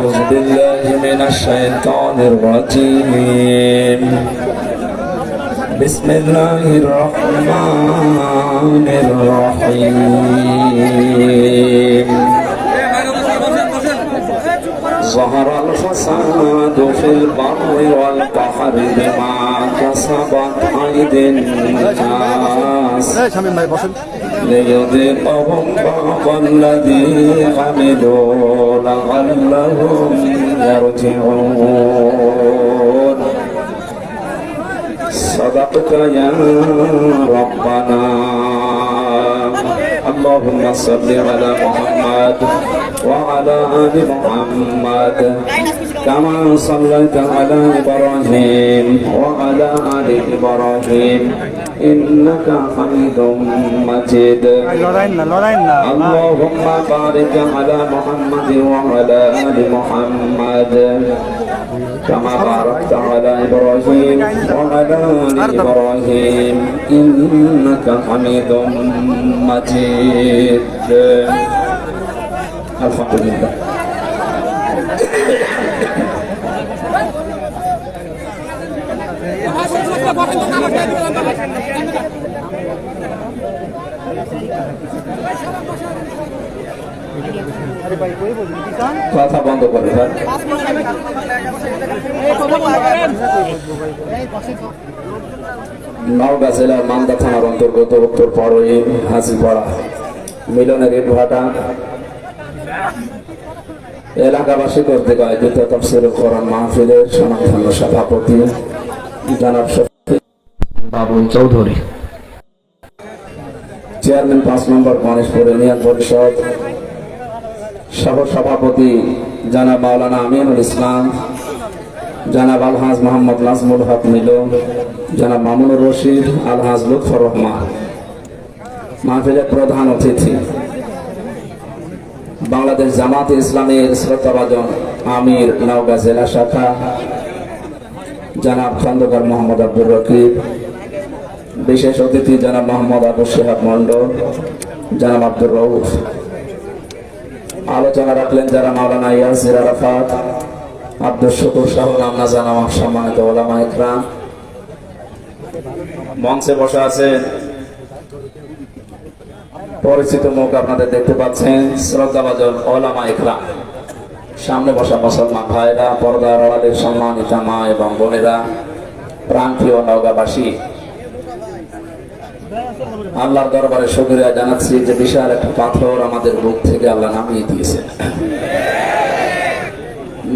أعوذ بالله من الشيطان الرجيم بسم الله الرحمن الرحيم ظهر الفساد في البر والبحر بما كسبت أيدي الناس ليذيقهم بعض الذي عملوا لعلهم يرجعون صدقك يا ربنا اللهم صل على محمد وعلى آل محمد كما صليت على إبراهيم وعلى آل إبراهيم إنك حميد مجيد اللهم بارك على محمد وعلى آل محمد كما باركت على إبراهيم وعلى آل إبراهيم إنك حميد مجيد الحمد لله কথা বন্ধ করে নওগাঁ জেলার মান্দা থানার অন্তর্গত উত্তর পরই হাজিপাড়া মিলনের ইটভাটা এলাকাবাসী কর্তৃক আয়োজিত তাফসীরুল কোরআন মাহফিলের সনাতন সভাপতি জনাব বাবুল চৌধুরী, চেয়ারম্যান 5 নম্বর গণেশপুর ইউনিয়ন পরিষদ, সহ সভাপতি জনাব মাওলানা আমিনুল ইসলাম, জনাব আলহাজ মোহাম্মদ নাজমুল হক মিলন, জনাব মামুনুর রশিদ, আলহাজ লুৎফর রহমান, মাহফিলের প্রধান অতিথি বাংলাদেশ জামাতে ইসলামের শ্রদ্ধাভাজন আমির নওগাঁ জেলা শাখা জনাব খন্দকার মোহাম্মদ আব্দুর রকিব, বিশেষ অতিথি জনাব মোহাম্মদ আবু শিহাব মন্ডল, জনাব আব্দুর রউফ। আলোচনা রাখলেন যারা মাওলানা ইয়াসির আরাফাত, আব্দুল শুকুর সহ নামনা জানা সম্মানিত ওলামা ইকরাম। মঞ্চে বসা আছেন পরিচিত মুখ আপনাদের দেখতে পাচ্ছেন, শ্রদ্ধাভাজন ওলামা ইকরাম। সামনে বসা মুসলমান ভাইরা, পর্দার আড়ালের সম্মানিতা মা এবং বোনেরা, প্রাণপ্রিয় নওগাঁবাসী, আল্লাহর দরবারে শুকরিয়া জানাচ্ছি যে বিশাল একটা পাথর আমাদের বুক থেকে আল্লাহ নামিয়ে দিয়েছেন।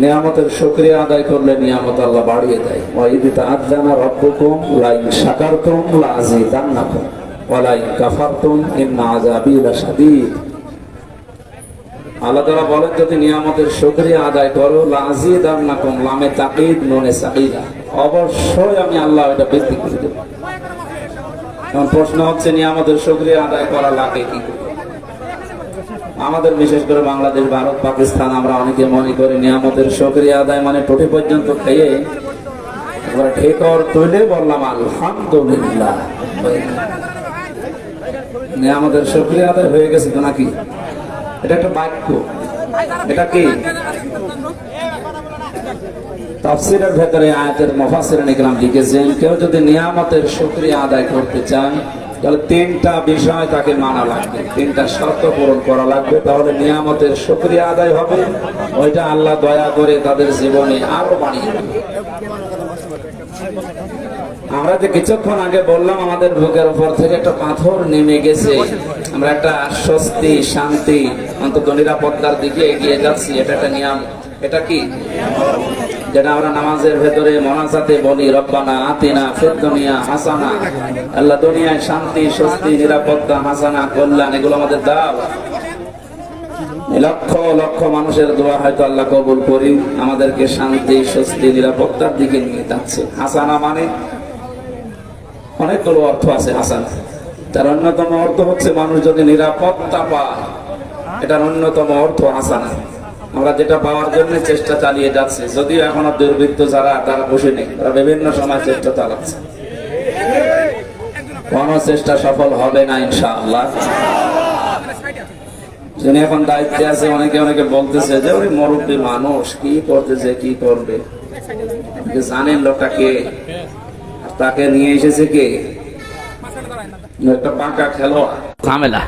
নিয়ামতের শুকরিয়া আদায় করলে নিয়ামত আল্লাহ বাড়িয়ে দেয়। ওয়াইদি তাআযানা রাব্বুকুম লাইন শাকারতুম লাযীদান্নাকুম ওয়া লাইন কাফারতুম ইন্না আযাবী লাশাদীদ। আল্লাহ তাআলা বলেন যদি নিয়ামতের শুকরিয়া আদায় করো লাযীদান্নাকুম, লামে তাকিদ নুনে সাকিরা, অবশ্যই আমি আল্লাহ এটা বৃদ্ধি করে দেব। এখন প্রশ্ন হচ্ছে নিয়ামতের শুকরিয়া আদায় করা লাগে কি করে? আমাদের বিশেষ করে বাংলাদেশ, ভারত, পাকিস্তান, আমরা অনেকে মনে করি নিয়ামতের শুকরিয়া আদায় মানে টুটি পর্যন্ত খেয়ে একবার ঠেকর তুলে বললাম আলহামদুলিল্লাহ, নিয়ামতের শুকরিয়া আদায় হয়ে গেছে তো নাকি? এটা একটা বাক্য, এটা কি? তাফসীরের ভেতরে আয়াতের মুফাসসিরিন ইকরাম লিখেছেন কেউ যদি নিয়ামতের শুকরিয়া আদায় করতে চায় তাহলে 3টা বিষয় তাকে মানা লাগবে, 3টা শর্ত পূরণ করা লাগবে, তাহলে নিয়ামতের শুকরিয়া আদায় হবে। ওইটা আল্লাহ দয়া করে তাদের জীবনে আরো বাড়িয়ে দেবে। আমরা যে কিছুক্ষণ আগে বললাম আমাদের বুকের উপর থেকে একটা পাথর নেমে গেছে, আমরা একটা স্বস্তি, শান্তি, অন্তত নিরাপত্তার দিকে এগিয়ে যাচ্ছি, এটা একটা নিয়ামত। এটা কি? যেটা আমরা নামাজের ভেতরে মোনাজাতে বলি রব্বানা আতিনা ফিদ দুনিয়া হাসানা, আল্লাহ দুনিয়ায় শান্তি, স্বস্তি, নিরাপত্তা, হাসানা, কল্যাণ, এগুলো আমাদের দাও। লক্ষ লক্ষ মানুষের দোয়া হয়তো আল্লাহ কবুল করি, আমাদেরকে শান্তি, স্বস্তি, নিরাপত্তার দিকে নিয়ে যাচ্ছে। হাসানা মানে অনেকগুলো অর্থ আছে হাসানা, তার অন্যতম অর্থ হচ্ছে মানুষ যদি নিরাপত্তা পায়, এটার অন্যতম অর্থ হাসানা। আমরা যেটা পাওয়ার জন্য চেষ্টা চালিয়ে যাচ্ছি, যদিও এখনো দুর্বৃত্ত যারা তারা বসে নেই, তারা বিভিন্ন সময় চেষ্টা চালাচ্ছে, কোন চেষ্টা সফল হবে না ইনশাআল্লাহ। যিনি এখন দায়িত্বে আছে, অনেকে অনেকে বলতেছে যে ওই মুরব্বী মানুষ কি করতেছে, কি করবে। জানেন লোকটাকে, তাকে নিয়ে এসেছে কে? একটা পাকা খেলোয়াড়। ঝামেলা।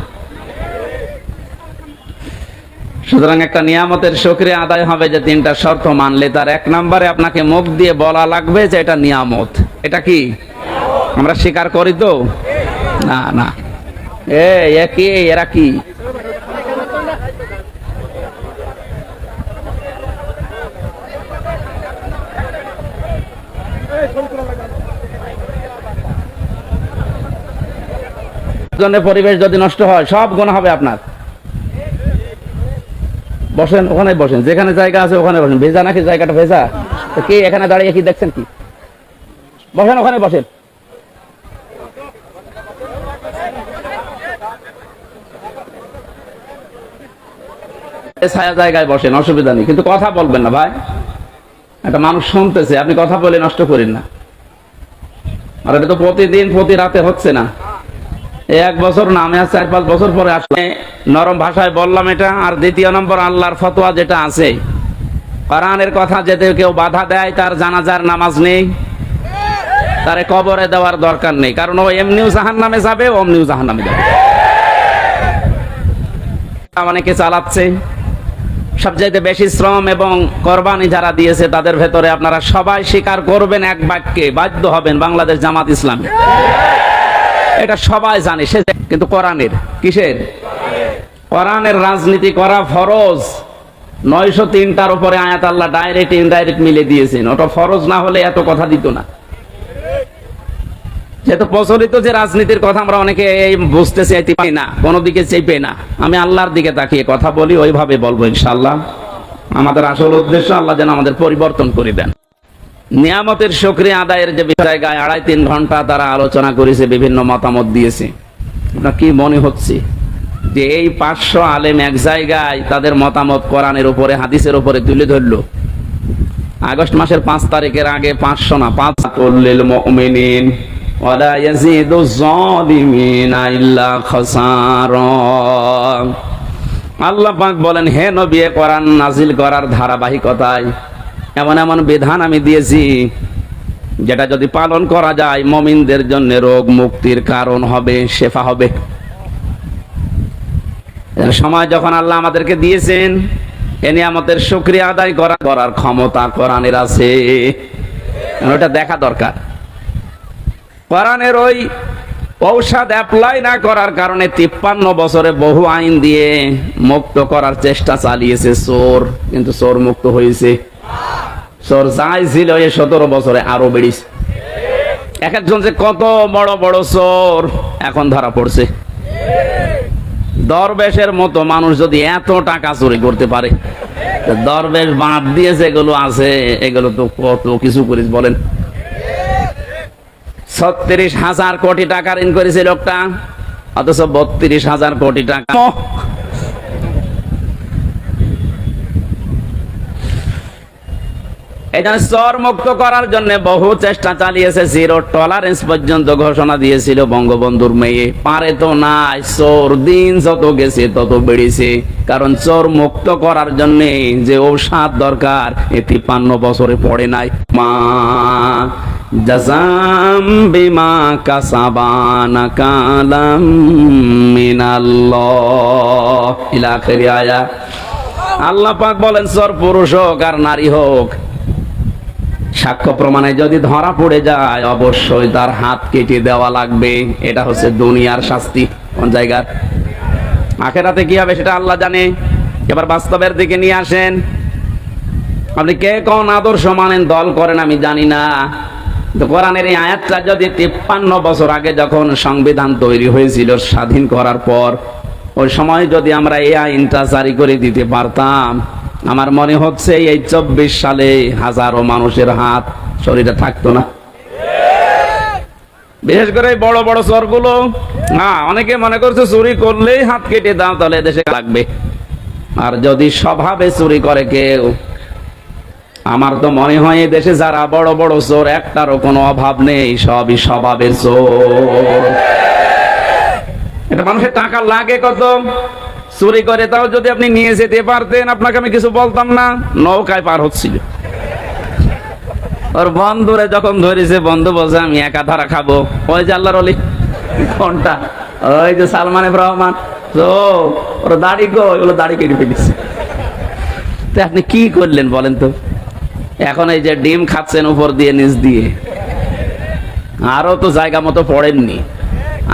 সুতরাং একটা নিয়ামতের শুকরিয়া আদায় হবে যে তিনটা শর্ত মানলে। তার এক নম্বরে আপনাকে মুখ দিয়ে বলা লাগবে যে এটা নিয়ামত। এটা কি আমরা স্বীকার করি তো? না না, কি এরা কি? পরিবেশ যদি নষ্ট হয় সব গুনাহ হবে আপনার। বসেন, ওখানে বসেন, যেখানে জায়গা আছে ওখানে বসেন। ভেজা নাকি জায়গাটা ভেজা? তো কি এখানে দাঁড়িয়ে কি দেখছেন কি? বসেন, ওখানে বসেন। ছায়া জায়গায় বসেন, অসুবিধা নেই, কিন্তু কথা বলবেন না ভাই। একটা মানুষ শুনতেছে, আপনি কথা বলে নষ্ট করেন না। আর এটা তো প্রতিদিন প্রতি রাতে হচ্ছে না, এক বছর না, আমি 4-5 বছর পরে আসলে নরম ভাষায় বললাম এটা। আর দ্বিতীয় নম্বর, আল্লাহর ফতোয়া যেটা আছে, কোরআনের কথা যেতে কেউ বাধা দেয়, তার জানাজার নামাজ নেই, তারে কবরে দেওয়ার দরকার নেই, কারণ ও এমনিও জাহান্নামে যাবে, অমনিও জাহান্নামে যাবে। অনেকে চালাচ্ছে, সবচাইতে বেশি শ্রম এবং কোরবানি যারা দিয়েছে তাদের ভেতরে আপনারা সবাই স্বীকার করবেন এক বাক্যে, বাধ্য হবেন, বাংলাদেশ জামাত ইসলামী। এটা সবাই জানে, সে কিন্তু কোরআনের কিসের? কোরআনের রাজনীতি করা ফরজ। 903টার উপরে আয়াত আল্লাহ ডাইরেক্ট ইনডাইরেক্ট মিলে দিয়েছেন। ওটা ফরজ না হলে এত কথা দিত না। যেহেতু প্রচলিত যে রাজনীতির কথা আমরা অনেকে বুঝতে চাইতে পারি না, কোনো দিকে চেপে না। আমি আল্লাহর দিকে তাকিয়ে কথা বলি, ওইভাবে বলবো ইনশাআল্লাহ। আমাদের আসল উদ্দেশ্য আল্লাহ যেন আমাদের পরিবর্তন করে দেন। নিয়ামতের শুকরিয়া আদায়ের যে জায়গায় 2.5-3 ঘন্টা তারা আলোচনা করেছে, বিভিন্ন মতামত দিয়েছে। আপনার কি মনে হচ্ছে যে এই 500 আলেম এক জায়গায় তাদের মতামত কোরআনের উপরে, হাদিসের উপরে তুলে ধরলো? আগস্ট মাসের 5 তারিখের আগে 500 না, 5 লিল মুমিনিন ওয়ালা ইয়াজিদু যালিমিনা ইল্লা খাসারা। আল্লাহ পাক বলেন, হে নবী, কোরআন নাজিল করার ধারাবাহিকতায় এমন এমন বিধান আমি দিয়েছি যেটা যদি পালন করা যায় মুমিনদের জন্য রোগ মুক্তির কারণ হবে, শেফা হবে। সময় যখন আল্লাহ আমাদেরকে দিয়েছেন, এ নিয়ামতের শুকরিয়া আদায় করার ক্ষমতা কোরআনের আছে, ওটা দেখা দরকার। কোরআনের ওই ঔষধ অ্যাপ্লাই না করার কারণে 53 বছরে বহু আইন দিয়ে মুক্ত করার চেষ্টা চালিয়েছে চোর, কিন্তু চোর মুক্ত হয়েছে। চোর যাই ছিল এই 17 বছরে আরো বেড়েছে। এক একজন যে কত বড় বড় চোর এখন ধরা পড়ছে। দরবেশের মতো মানুষ যদি এত টাকা চুরি করতে পারে, দরবেশ বাদ দিয়ে যেগুলো আছে এগুলো তো কত কিছু করিস বলেন। 36,000 কোটি টাকা ঋণ করেছে লোকটা, অথচ 32,000 কোটি টাকা। এই জন্য চোর মুক্ত করার জন্য বহু চেষ্টা চালিয়েছে। 0 টলারেন্স পর্যন্ত ঘোষণা দিয়েছিল বঙ্গবন্ধুর মেয়ে। পারে তো নাই, চোর দিন যত গেছে তত বেড়েছে। কারণ চোর মুক্ত করার জন্য যে ঔষধ দরকার, 53 বছরে পড়ে নাই। মা জাযাম বিমা কাসাবানা কালাম মিনাল্লাহ ইলা আখির আয়াত। আল্লাহ পাক বলেন, চোর পুরুষ হোক আর নারী হোক, সাক্ষ্য প্রমাণে যদি ধরা পড়ে যায় অবশ্যই তার হাত কেটে দেওয়া লাগবে। এটা হচ্ছে দুনিয়ার শাস্তি। কোন জায়গার? আখিরাতে কি হবে সেটা আল্লাহ জানে। এবার বাস্তবের দিকে নিয়ে আসেন। আপনি কে কোন আদর্শ মানেন, দল করেন, আমি জানি না। কোরআনের এই আয়াতটা যদি 53 বছর আগে যখন সংবিধান তৈরি হয়েছিল স্বাধীন করার পর, ওই সময় যদি আমরা এই আইনটা জারি করে দিতে পারতাম, আমার মনে হচ্ছে এই 24 সালে হাজারো মানুষের হাত শরীরে থাকতো না। বিশেষ করে বড় বড় চোরগুলো। না, অনেকে মনে করছে চুরি করলেই হাত কেটে দাও, তাহলে দেশে লাগবে। আর যদি স্বভাবে চুরি করে কেউ, আমার তো মনে হয় দেশে যারা বড় বড় চোর একটারও কোনো অভাব নেই, সবই স্বভাবের চোর। এটা মানুষের টাকা লাগে কত? চুরি করে তাও যদি আপনি নিয়ে যেতে পারতেন, আপনাকে আমি কিছু বলতাম না। নৌকায় পার হচ্ছিল, ওর বন্ধুরে যখন ধরেছে, বন্ধু বলছে আমি একা ধরা খাবো। ওই যে আল্লাহর ওলি, কোনটা? ওই যে সালমান এফ রহমান, তো ওর দাড়ি গো, ওগুলো দাড়ি কেটে ফেলেছে। তো আপনি কি করলেন বলেন তো? এখন এই যে ডিম খাচ্ছেন উপর দিয়ে নিচ দিয়ে, আরো তো জায়গা মতো পড়েননি।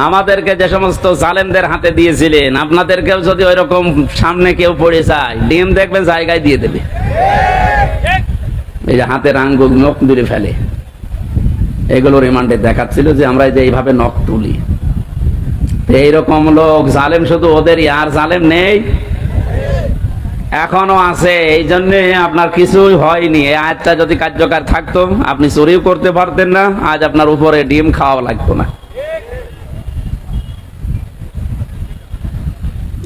আমাদেরকে যে সমস্ত জালেমদের হাতে দিয়েছিলেন, আপনাদেরকেও যদি ওই রকম সামনে কেউ পড়ে যায়, ডিম দেখবেন জায়গায় দিয়ে দেবে। এই যে হাতের আঙ্গুল নখ দূরে ফেলে, এগুলো রিমান্ডে দেখাচ্ছিল যে আমরা যে এইভাবে নখ তুলি। এইরকম লোক জালেম শুধু ওদেরই, আর জালেম নেই, এখনো আছে। এই জন্য আপনার কিছুই হয়নি। এই আয়াতটা যদি কার্যকর থাকতো, আপনি চুরিও করতে পারতেন না, আজ আপনার উপরে ডিম খাওয়া লাগতো না।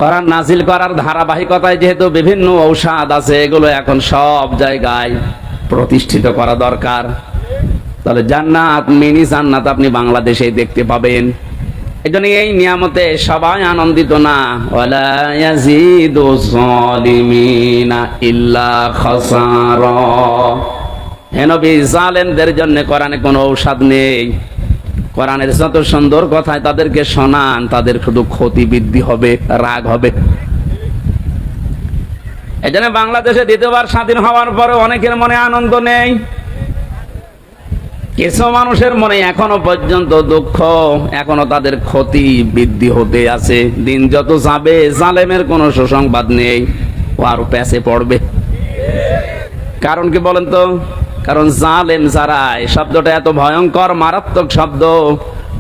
কোরআন নাজিল করার ধারাবাহিকতায় যেহেতু বিভিন্ন ঔষধ আছে, এগুলো এখন সব জায়গায় প্রতিষ্ঠিত করা দরকার। তাহলে জান্নাত, মিনি জান্নাত আপনি বাংলাদেশেই দেখতে পাবেন। এই জন্য এই নিয়ামতে সবাই আনন্দিত না। ওয়ালা ইয়াজিদু যালিমিনা ইল্লা খাসারা। হে নবী, জালেমদের জন্য কোরআনে কোনো ঔষধ নেই। কোরআনের যত সুন্দর কথায় তাদেরকে শোনান, তাদের শুধু ক্ষতি বৃদ্ধি হবে, রাগ হবে। এই জন্য বাংলাদেশে দ্বিতীয়বার স্বাধীন হওয়ার পরে অনেকের মনে আনন্দ নেই, কিছু মানুষের মনে এখনো পর্যন্ত দুঃখ, এখনো তাদের ক্ষতি বৃদ্ধি হতে আছে। দিন যত যাবে জালেমের কোনো সুসংবাদ নেই, ও আরো প্যাসে পড়বে। কারণ কি বলেন তো? কারণ জালেম যারা, এই শব্দটা এত ভয়ঙ্কর মারাত্মক শব্দ।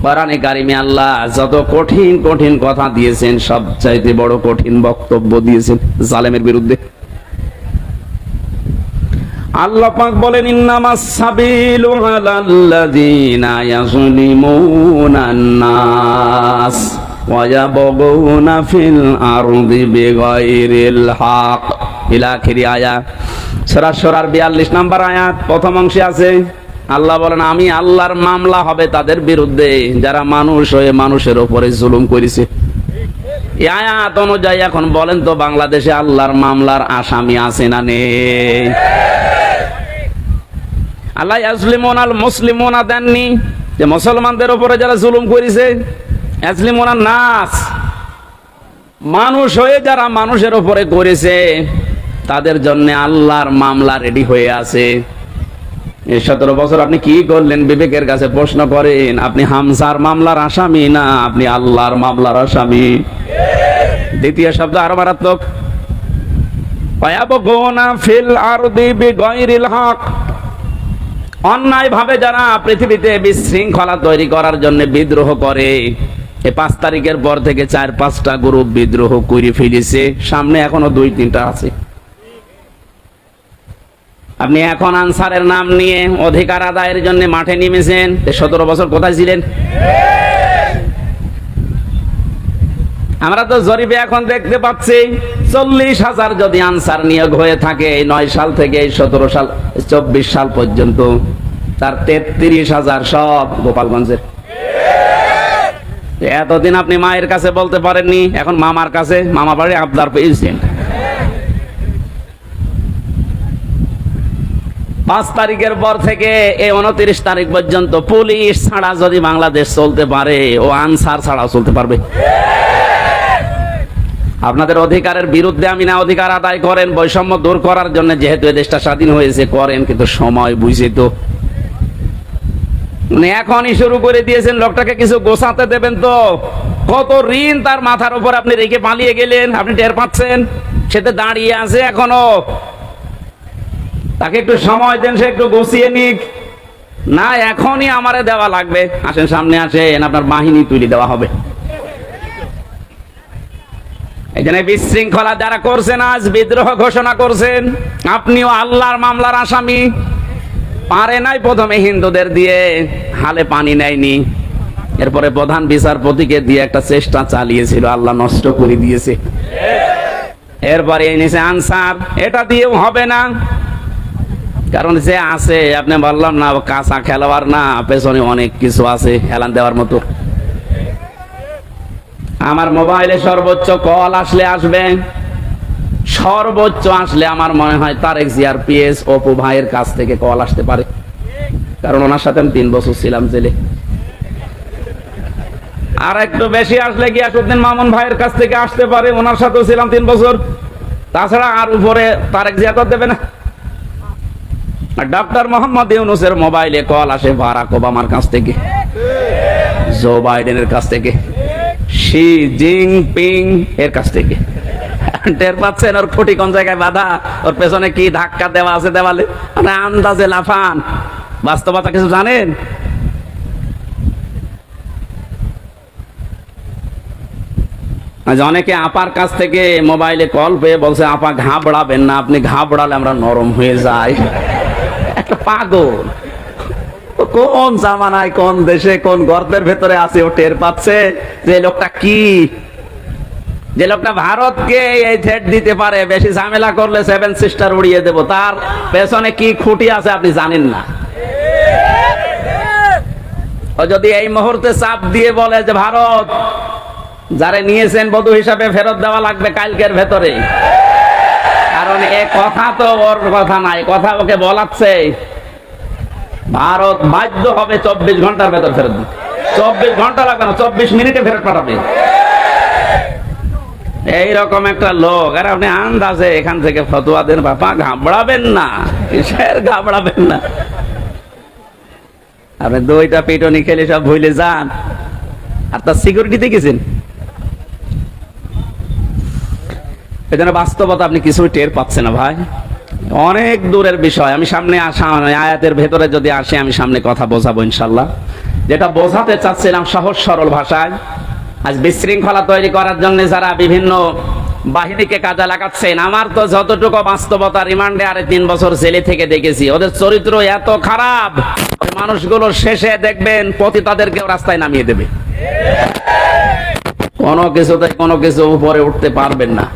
কোরআনে কারিমে আল্লাহ যত কঠিন কঠিন কথা দিয়েছেন, সবচাইতে বড় কঠিন বক্তব্য দিয়েছেন জালেমের বিরুদ্ধে। আল্লাহ পাক বলেন, ইন্নামাস সাবিলু আলাল্লাযিনা ইয়াযলিমুনান নাস ওয়া ইয়াবগুনা ফিল আরদি বিগাইরিল হক। ইলা আখিরি আয়াত। সূরা সূরার 42 নম্বর আয়াত প্রথম অংশে আছে, আল্লাহ বলেন আমি আল্লাহর মামলা হবে তাদের বিরুদ্ধে যারা মানুষ হয়ে মানুষের উপরে জুলুম করেছে। এই আয়াত অনুযায়ী এখন বলেন তো, বাংলাদেশে আল্লাহর মামলার আসামি আছে না নেই? আল্লাহ ইয়াজলিমুনাল মুসলিমুনা দেননি, যে মুসলমানদের উপরে যারা জুলুম করেছে। ইয়াজলিমুনান নাস, মানুষ হয়ে যারা মানুষের উপরে করেছে, তাদের জন্য আল্লাহর মামলা রেডি হয়ে আছে। এই 17 বছর আপনি কি করলেন? বিবেকের কাছে প্রশ্ন করেন। আপনি হামজার মামলার আসামি না আপনি আল্লাহর মামলার আসামি? দ্বিতীয় শব্দ আরো মারাত্মক, ওয়ায়াবগুনা ফিল আরদি বিগাইরিল হক। অন্যায় ভাবে যারা পৃথিবীতে বিশৃঙ্খলা তৈরি করার জন্য বিদ্রোহ করে, এই 5 তারিখের পর থেকে 4-5টা গ্রুপ বিদ্রোহ করে ফেলেছে, সামনে এখনো 2-3টা আছে। আপনি এখন আনসারের নাম নিয়ে অধিকার আদায়ের জন্য মাঠে নেমেছেন, 17 বছর কোথায় ছিলেন? আমরা তো জরিপে এখন দেখতে পাচ্ছি 40,000 যদি আনসার নিয়োগ হয়ে থাকে 9 সাল থেকে 17 সাল 24 সাল পর্যন্ত, তার 33,000 সব গোপালগঞ্জের। এতদিন আপনি মায়ের কাছে বলতে পারেননি, এখন মামার কাছে, মামা বাড়ি আবদার পেয়েছেন। 5 তারিখের পর থেকে এই 29 তারিখ পর্যন্ত পুলিশ ছাড়া যদি বাংলাদেশ চলতে পারে, ও আনসার ছাড়াও চলতে পারবে। আপনাদের অধিকারের বিরুদ্ধে আমি না, অধিকার আদায় করেন, বৈষম্য দূর করার জন্য, যেহেতু এই দেশটা স্বাধীন হয়েছে করেন, কিন্তু সময় বুঝে তো এখনই শুরু করে দিয়েছেন। লোকটাকে কিছু গোছাতে দেবেন তো, কত ঋণ তার মাথার উপর আপনি রেখে পালিয়ে গেলেন, আপনি টের পাচ্ছেন? সেটা দাঁড়িয়ে আছে এখনো, তাকে একটু সময় দেন, সে একটু গুছিয়ে নিক। না এখনই আমারে দেওয়া লাগবে, আসেন সামনে আসেন, আপনার বাহিনী তুলে দেওয়া হবে। এই জন্য বিশৃঙ্খলা যারা করছেন, আজ বিদ্রোহ ঘোষণা করছেন, আপনিও আল্লাহর মামলার আসামি। পারে নাই প্রথমে হিন্দুদের দিয়ে, হালে পানি নেয়নি, এরপরে প্রধান বিচারপতিকে দিয়ে একটা চেষ্টা চালিয়েছিল, আল্লাহ নষ্ট করে দিয়েছে। এরপরে এনেছে আনসার, এটা দিয়েও হবে না, কারণ যে আছে, আপনি বললাম না কাঁচা খেলোয়াড় না, পেছনে অনেক কিছু আছে হেলান দেওয়ার মতো। আমার মোবাইলে সর্বোচ্চ কল আসলে আসবে, সর্বোচ্চ আসলে আমার মনে হয় তারেক জিয়ার পিএস অপু ভাইয়ের কাছ থেকে কল আসতে পারে, কারণ ওনার সাথে আমি 3 বছর ছিলাম জেলে। আর একটু বেশি আসলে গিয়াসউদ্দিন মামুন ভাইয়ের কাছ থেকে আসতে পারে, ওনার সাথেও ছিলাম 3 বছর। তাছাড়া আর উপরে তারেক জিয়া তো দেবে না। আর ডক্টর মোহাম্মদ ইউনূসের মোবাইলে কল আসে বারাক ওবামার কাছ থেকে, জো বাইডেনের কাছ থেকে, শি জিনপিং এর কাছ থেকে। টের পাচ্ছেন ওর খুঁটি কোন জায়গায় বাঁধা, ওর পেছনে কি ধাক্কা দেওয়া আছে দেওয়ালে, মানে আন্দাজে লাফান। বাস্তবতা কিছু জানেন? আজ অনেকে আপার কাছ থেকে মোবাইলে কল পেয়ে বলছে, আপা ঘাবড়াবেন না, আপনি ঘাবড়ালে আমরা নরম হয়ে যাই। একটা পাগল, কোন জামানায় কোন দেশে কোন গর্তের ভেতরে আছে ও টের পাচ্ছে যে লোকটা কি, যে লোকটা ভারতকে এই থ্রেট দিতে পারে, বেশি ঝামেলা করলে 7 সিস্টার উড়িয়ে দেব, তার পেছনে কি খুঁটি আছে আপনি জানেন না। ও যদি এই মুহূর্তে চাপ দিয়ে বলে যে ভারত যারে নিয়েছেন বধূ হিসাবে ফেরত দেওয়া লাগবে কালকের ভেতরে, কারণ এ কথা তো ওর কথা নাই, কথা ওকে বলাচ্ছে, ভারত বাধ্য হবে 24 ঘন্টার ভেতর ফেরত দিতে। 24 ঘন্টা লাগবে না, 24 মিনিটে ফেরত পাঠাবে। এইরকম একটা লোক। আর আপনি আন্দাজে এখান থেকে ফতোয়া দেন, বাবা ঘাবড়াবেন না, কিসের ঘাবড়াবেন না। আপনি 2টা পিটনি খেলে সব ভুলে যান, আর তার সিকিউরিটিতে গেছেন। এই জন্য বাস্তবতা আপনি কিছুই টের পাচ্ছেন না ভাই, অনেক দূরের বিষয়। আমি সামনে আসা আয়াতের ভেতরে যদি আসে আমি সামনে কথা বোঝাবো ইনশাল্লাহ। যেটা বোঝাতে চাচ্ছিলাম সহজ সরল ভাষায়, আজ বিশৃঙ্খলা তৈরি করার জন্য যারা বিভিন্ন বাহিনীকে কাজে লাগাচ্ছেন, আমার তো যতটুকু বাস্তবতা, রিমান্ডে আরে 3 বছর জেলে থেকে দেখেছি, ওদের চরিত্র এত খারাপ, ওই মানুষগুলো শেষে দেখবেন পতিতাদেরকেও রাস্তায় নামিয়ে দেবে। কোনো কিছুতে কোনো কিছু উপরে উঠতে পারবেন না,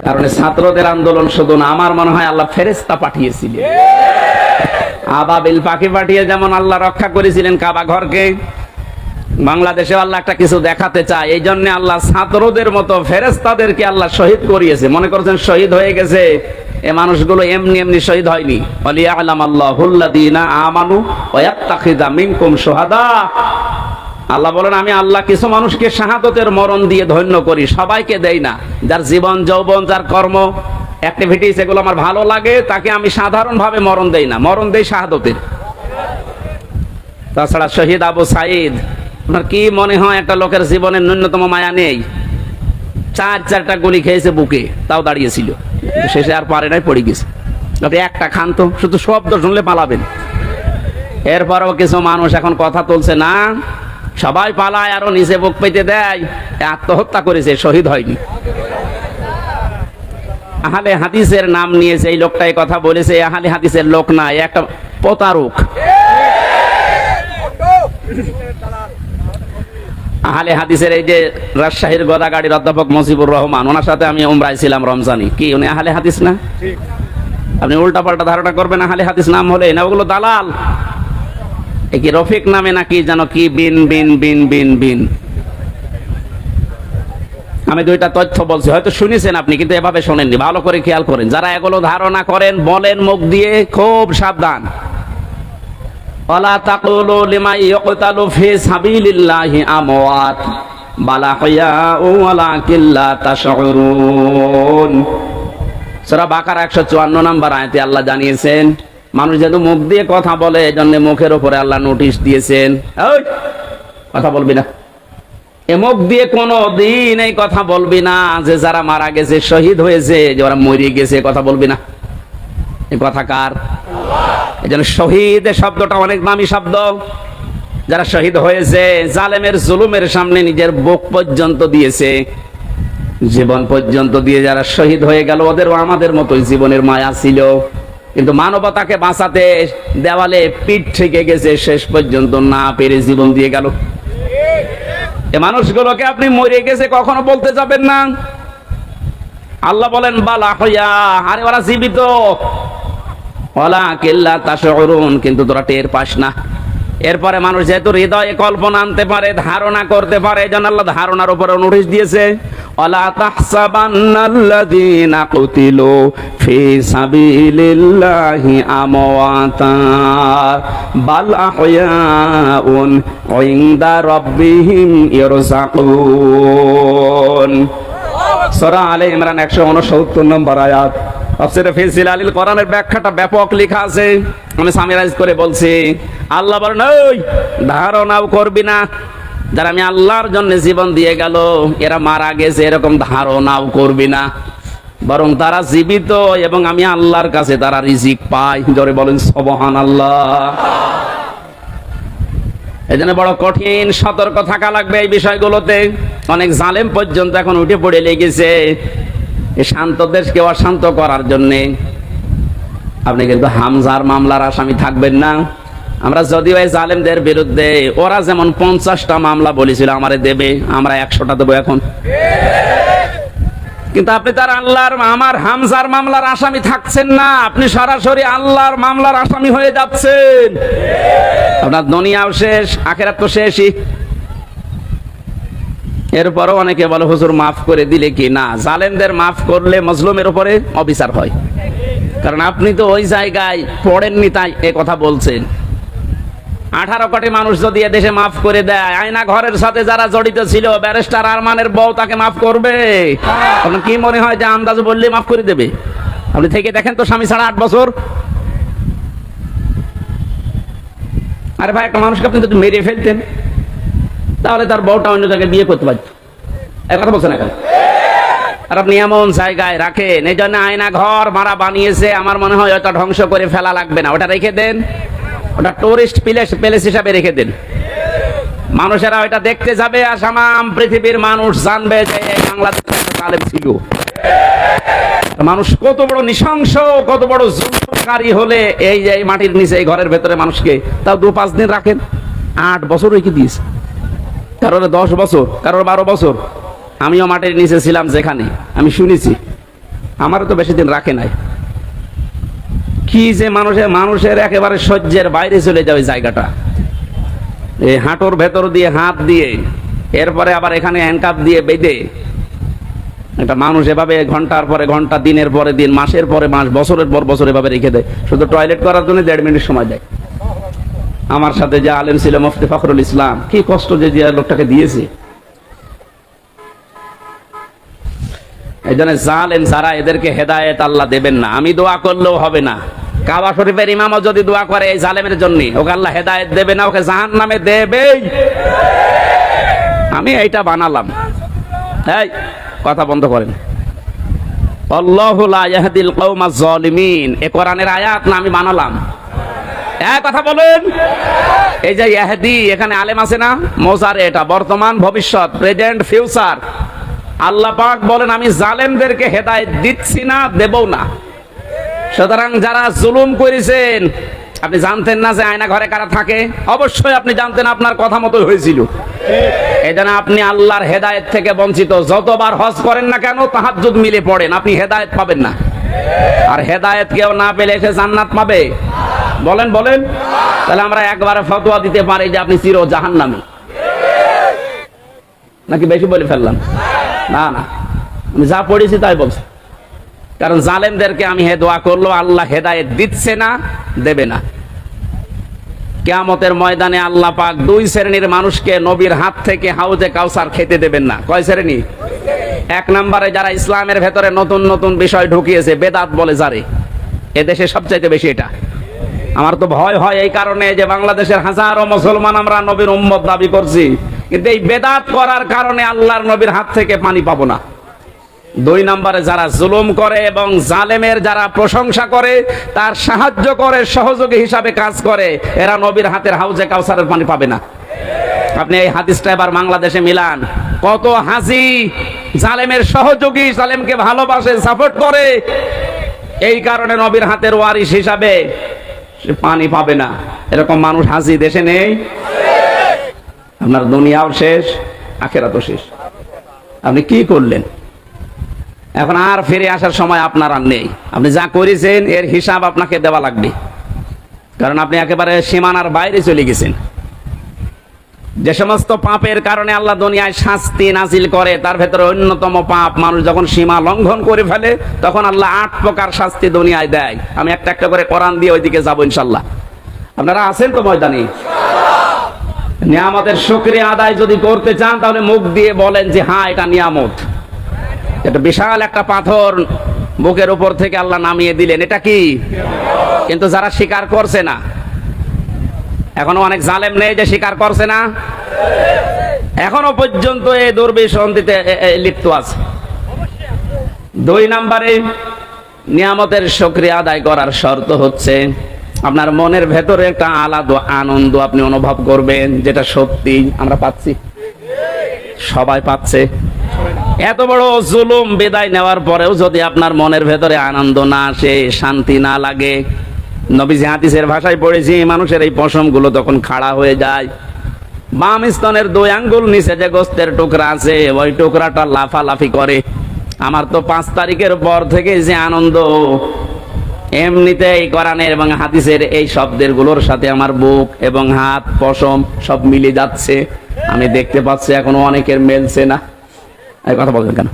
কারণ ছাত্রদের আন্দোলন শুধু না, আমার মনে হয় আল্লাহ ফেরেশতা পাঠিয়েছিলেন, আবাবিল পাখি পাঠিয়ে যেমন আল্লাহ রক্ষা করেছিলেন কাবা ঘরকে, বাংলাদেশে আল্লাহ একটা কিছু দেখাতে চায়, এই জন্য আল্লাহ ছাত্রদের মতো ফেরেশতাদেরকে আল্লাহ শহীদ করিয়েছে। মনে করছেন শহীদ হয়ে গেছে, এ মানুষগুলো এমনি এমনি শহীদ হয়নি। ওয়ালিয়ালাম আল্লাহুল্লাযীনা আমানু ওয়া ইয়াত্তাখিযা মিনকুম শুহাদা। আল্লাহ বলেন, আমি আল্লাহ কিছু মানুষকে শাহাদতের মরণ দিয়ে ধন্য করি, সবাইকে দেই না। যার জীবন যৌবন, যার কর্ম অ্যাক্টিভিটিস এগুলো আমার ভালো লাগে, তাকে আমি সাধারণভাবে মরণ দেই না, মরণ দেই শাহাদতের। তাছাড়া শহীদ আবু সাঈদ, আপনার কি মনে হয় একটা লোকের জীবনের ন্যূনতম মায়া নেই? 4টা গুলি খেয়েছে বুকে, তাও দাঁড়িয়েছিল, শেষে আর পারে নাই, পড়ে গেছে। আপনি একটা খান তো, শুধু শব্দ শুনলে পালাবেন। এরপরও কিছু মানুষ এখন কথা তুলছে না, সবাই পালায়, আরো নিচে বুক পেতে দেয়, আত্মহত্যা করেছে, শহীদ হয়নি। আহলে হাদিসের নাম নিয়েছে এই লোকটা, এই কথা বলেছে, আহলে হাদিসের লোক না, একটা প্রতারক। আহলে হাদিসের এই যে রাজশাহীর গোদাগাড়ির অধ্যাপক মুজিবুর রহমান, ওনার সাথে আমি উমরায় ছিলাম রমজানি, কি উনি আহলে হাদিস না? আপনি উল্টা পাল্টা ধারণা করবেন আহলে হাদিস নাম হলে, না ওগুলো দালাল। কি রফিক নামে নাকি জানো কি বিন বিন বিন বিন বিন। আমি 2টা তথ্য বলছি, হয়তো শুনেছেন আপনি, কিন্তু এভাবে শোনেননি, ভালো করে খেয়াল করেন। যারা এগুলো ধারণা করেন বলেন মুখ দিয়ে, খুব সাবধান। ওয়ালা তাকুলু লিমা ইয়কতালু ফি সাবিলিল্লাহি আমওয়াত বাল আহইয়াউ ওয়ালাকিন লা তাশউরুন। সূরা বাকারা 154 নম্বর আয়াতে আল্লাহ জানিয়েছেন, মানুষ যেহেতু মুখ দিয়ে কথা বলে, এজন্য মুখের উপরে আল্লাহ নোটিশ দিয়েছেন, ওই কথা বলবি না। এ মুখ দিয়ে কোনো দিন এই কথা বলবি না যে যারা মারা গেছে, শহীদ হয়েছে, যে ওরা মরে গেছে, কথা বলবি না। এই কথা কার? এই জন্য শহীদ শব্দটা অনেক দামি শব্দ। যারা শহীদ হয়েছে, জালেমের জুলুমের সামনে নিজের বুক পর্যন্ত দিয়েছে, জীবন পর্যন্ত দিয়ে যারা শহীদ হয়ে গেল, ওদেরও আমাদের মতোই জীবনের মায়া ছিল, কিন্তু মানবতাকে বাঁচাতে দেওয়ালে পিঠ থেকে গেছে, শেষ পর্যন্ত না পেরে জীবন দিয়ে গেল। এ মানুষগুলোকে আপনি মরে গেছে কখনো বলতে যাবেন না। আল্লাহ বলেন বাল আহইয়া, আরে ওরা জীবিত, ওয়ালাকিন লা তাশউরুন, কিন্তু তোরা টের পাস না। এরপরে মানুষ যেহেতু হৃদয়ে কল্পনা আনতে পারে, ধারণা করতে পারে, এই জন্য আল্লাহ ধারণার উপরে নোটিশ দিয়েছে, ওয়ালা তাহসাবান্নাল্লাযীনা কুতিলু ফি সাবিলিল্লাহি আমওয়াতা বাল আহইয়াউন ইনদা রাব্বিহিম ইয়ারযাকুন। সূরা আলে ইমরান 169 নম্বর আয়াত। তাফসীরে ফি জিলালিল কোরআনের ব্যাখ্যাটা ব্যাপক লেখা আছে, আমি সামারাইজ করে বলছি। আল্লাহ বলেন, ওই ধারণাও করবি না, যারা আমি আল্লাহর জন্য জীবন দিয়ে গেল এরা মারা গেছে এরকম ধারণাও করবি না, বরং তারা জীবিত এবং আমি আল্লাহর কাছে তারা রিজিক পায়। জোরে বলেন সুবহানাল্লাহ। এই জন্য বড় কঠিন সতর্ক থাকা লাগবে এই বিষয়গুলোতে। অনেক জালেম পর্যন্ত এখন উঠে পড়ে লেগেছে এই শান্ত দেশকে অশান্ত করার জন্যে। আপনি কিন্তু হামজার মামলার আসামি থাকবেন না। আমরা যদিও এই জালেমদের বিরুদ্ধে ওরা যেমন 50টা মামলা বলেছিল আমারে দেবে, আমরা 100টা দেবো এখন। কিন্তু আপনি তার আল্লাহর আমার হামজার মামলার আসামি থাকছেন না, আপনি সরাসরি আল্লাহর মামলার আসামি হয়ে যাচ্ছেন। আপনার দুনিয়াও শেষ, আখিরাত তো শেষই। এরপরও অনেকে বলে হুজুর মাফ করে দিলে কি না, জালেমদের মাফ করলে মজলুমের উপরে অবিচার হয়। কারণ আপনি তো ওই জায়গায় পড়েননি তাই এ কথা বলছেন। 18 কোটি মানুষ যদি এদেশে মাফ করে দেয়, আয়না ঘরের সাথে যারা জড়িত ছিল, ব্যারিস্টার আরমানের বউ তাকে মাফ করবে? আপনার কি মনে হয় যে আন্দাজ বললে মাফ করে দেবে? আপনি থেকে দেখেন তো, স্বামী ছাড়া 8 বছর। আরে ভাই, একটা মানুষকে আপনি যদি মেরে ফেলতেন তাহলে তার বউটা অন্য জায়গায় বিয়ে করতে পারত। এক কথা বলছেন এখন। আর আপনি এমন জায়গায় রাখেন, এই জন্য আয়না ঘর মারা বানিয়েছে। আমার মনে হয় ওটা ধ্বংস করে ফেলা লাগবে না, ওটা রেখে দেন, ওটা টুরিস্ট প্লেস হিসাবে রেখে দেন। মানুষেরা ওইটা দেখতে যাবে আর সামাম পৃথিবীর মানুষ জানবে যে বাংলাদেশে জালেম ছিল। মানুষ কত বড় নৃশংস, কত বড় জুলুমকারী হলে এই যে মাটির নিচে এই ঘরের ভেতরে মানুষকে তাও 2-5 দিন রাখেন। 8 বছর রেখে দিয়েছে, কারোর 10 বছর, কারোর 12 বছর। আমিও মাটির নিচে ছিলাম, যেখানে আমি শুনেছি, আমারও তো বেশি দিন রাখে নাই। কি যে মানুষের একেবারে সহ্যের বাইরে চলে যাবে জায়গাটা। এই হাঁটুর ভেতর দিয়ে হাত দিয়ে, এরপরে আবার এখানে হ্যান্ডকাপ দিয়ে বেঁধে একটা মানুষ এভাবে ঘন্টার পরে ঘন্টা, দিনের পরে দিন, মাসের পরে মাস, বছরের পর বছর এভাবে রেখে দেয়, শুধু টয়লেট করার জন্য 1.5 মিনিট সময় দেয়। আমার সাথে যে আলেম ছিল মুফতি ফখরুল ইসলাম, কি কষ্ট যে লোকটাকে দিয়েছে। এই জন্য জালেম যারা, এদেরকে হেদায়েত আল্লাহ দেবেন না। আমি দোয়া করলেও হবে না। কাবা শরীফের ইমামও যদি দোয়া করে এই জালেমের জন্য, ওকে আল্লাহ হেদায়েত দেবে না, ওকে জাহান্নামে দেবে। আমি এইটা বানালাম। এই কথা বন্ধ করেন। আল্লাহু লা ইয়াহদিল কওমাজ জালিমিন, এ কোরআনের আয়াত না আমি বানালাম। এক কথা বলেন। এই যে ইয়াহদি, এখানে আলেম আছে না, মোজারে, এটা বর্তমান, ভবিষ্যৎ, প্রেজেন্ট, ফিউচার। আল্লাহ পাক বলেন আমি জালেমদেরকে হেদায়েত দিচ্ছি না, দেবও না। সুতরাং যারা জুলুম করেছেন, আপনি জানতেন না যে আয়না ঘরে কারা থাকে? অবশ্যই আপনি জানতেন, আপনার কথা মতো হয়েছিল। এই জন্য আপনি আল্লাহর হেদায়েত থেকে বঞ্চিত। যতবার হজ করেন না কেন, তাহাজ্জুদ মিলে পড়েন, আপনি হেদায়েত পাবেন না। আর হেদায়েত কেউ না পেলে সে জান্নাত পাবে? বলেন বলেন। তাহলে আমরা একবারে ফতোয়া দিতে পারি যে আপনি চির জাহান্নামী, নাকি বেশি বলে ফেললাম? না না, আমি যা পড়েছি তাই বলছি। কারণ জালেমদেরকে আমি দোয়া করলো, আল্লাহ হেদায়েত দিচ্ছে না, দেবে না। কিয়ামতের ময়দানে আল্লাহ পাক 2 শ্রেণীর মানুষকে নবীর হাত থেকে হাউজে কাউসার খেতে দেবেন না। কয় শ্রেণী? 1 নম্বরে যারা ইসলামের ভেতরে নতুন নতুন বিষয় ঢুকিয়েছে, বেদাত বলে যারে, এদেশে সবচাইতে বেশি এটা। আমার তো ভয় হয় এই কারণে যে বাংলাদেশের হাজারো মুসলমান আমরা নবীর উম্মত দাবি করছি, কিন্তু এই বেদাত করার কারণে আল্লাহর নবীর হাত থেকে পানি পাবো না। 2 নম্বরে যারা জুলুম করে এবং জালেমের যারা প্রশংসা করে, তার সাহায্য করে, সহযোগী হিসাবে কাজ করে, এরা নবীর হাতের হাউজে কাউসারের পানি পাবে না। আপনি এই হাদিসটা এবার বাংলাদেশে মিলান। কত হাজি জালেমের সহযোগী, জালেমকে ভালোবাসে, সাপোর্ট করে, এই কারণে নবীর হাতের ওয়ারিশ হিসাবে সে পানি পাবে না। এরকম মানুষ হাজি দেশে নেই। আপনার দুনিয়াও শেষ, আখিরাতও শেষ। আপনি কি করলেন? এখন আর ফিরে আসার সময় আপনার আর নেই। আপনি যা করেছেন এর হিসাব আপনাকে দেওয়া লাগবে। কারণ আপনি একেবারে সীমানার বাইরে চলে গেছেন। যে সমস্ত পাপের কারণে আল্লাহ দুনিয়ায় শাস্তি নাজিল করে তার ভেতরে অন্যতম পাপ, মানুষ যখন সীমা লঙ্ঘন করে ফেলে তখন আল্লাহ 8 প্রকার শাস্তি দুনিয়ায় দেয়। আমি একটা একটা করে কোরআন দিয়ে ওইদিকে যাবো ইনশাল্লাহ। আপনারা আছেন তো ময়দানে? নিয়ামতের শুকরিয়া আদায় যদি করতে চান তাহলে মুখ দিয়ে বলেন যে হ্যাঁ এটা নিয়ামত। এটা বিশাল একটা পাথর বুকের উপর থেকে আল্লাহ নামিয়ে দিলেন, এটা কি? কিন্তু যারা স্বীকার করছে না, এখনো অনেক জালেম নেই যে স্বীকার করছে না, এখনো পর্যন্ত এই দুর্বিসন্ধিতে লিপ্ত আছে। 2 নম্বরে নিয়ামতের শুকরিয়া আদায় করার শর্ত হচ্ছে আপনার মনের ভেতরে একটা আলাদা আনন্দ আপনি অনুভব করবেন, যেটা সত্যি আমরা পাচ্ছি, সবাই পাচ্ছে। এত বড় জুলুম বিদায় নেওয়ার পরেও যদি আপনার মনের ভেতরে আনন্দ না আসে, শান্তি না লাগে, নবীজি হাদিসের ভাষায় পড়েছি মানুষের এই পশমগুলো তখন খাড়া হয়ে যায়। বাম স্তনের 2 আঙ্গুল নিচে যে গোস্তের টুকরা আছে ওই টুকরাটা লাফালাফি করে। আমার তো 5 তারিখের পর থেকে যে আনন্দ, এমনিতে এই কোরআনের এবং হাদিসের এই শব্দের গুলোর সাথে আমার বুক এবং হাত পশম সব মিলে যাচ্ছে। আমি দেখতে পাচ্ছি এখনো অনেকের মেলছে না। এই কথা বলবেন কেন?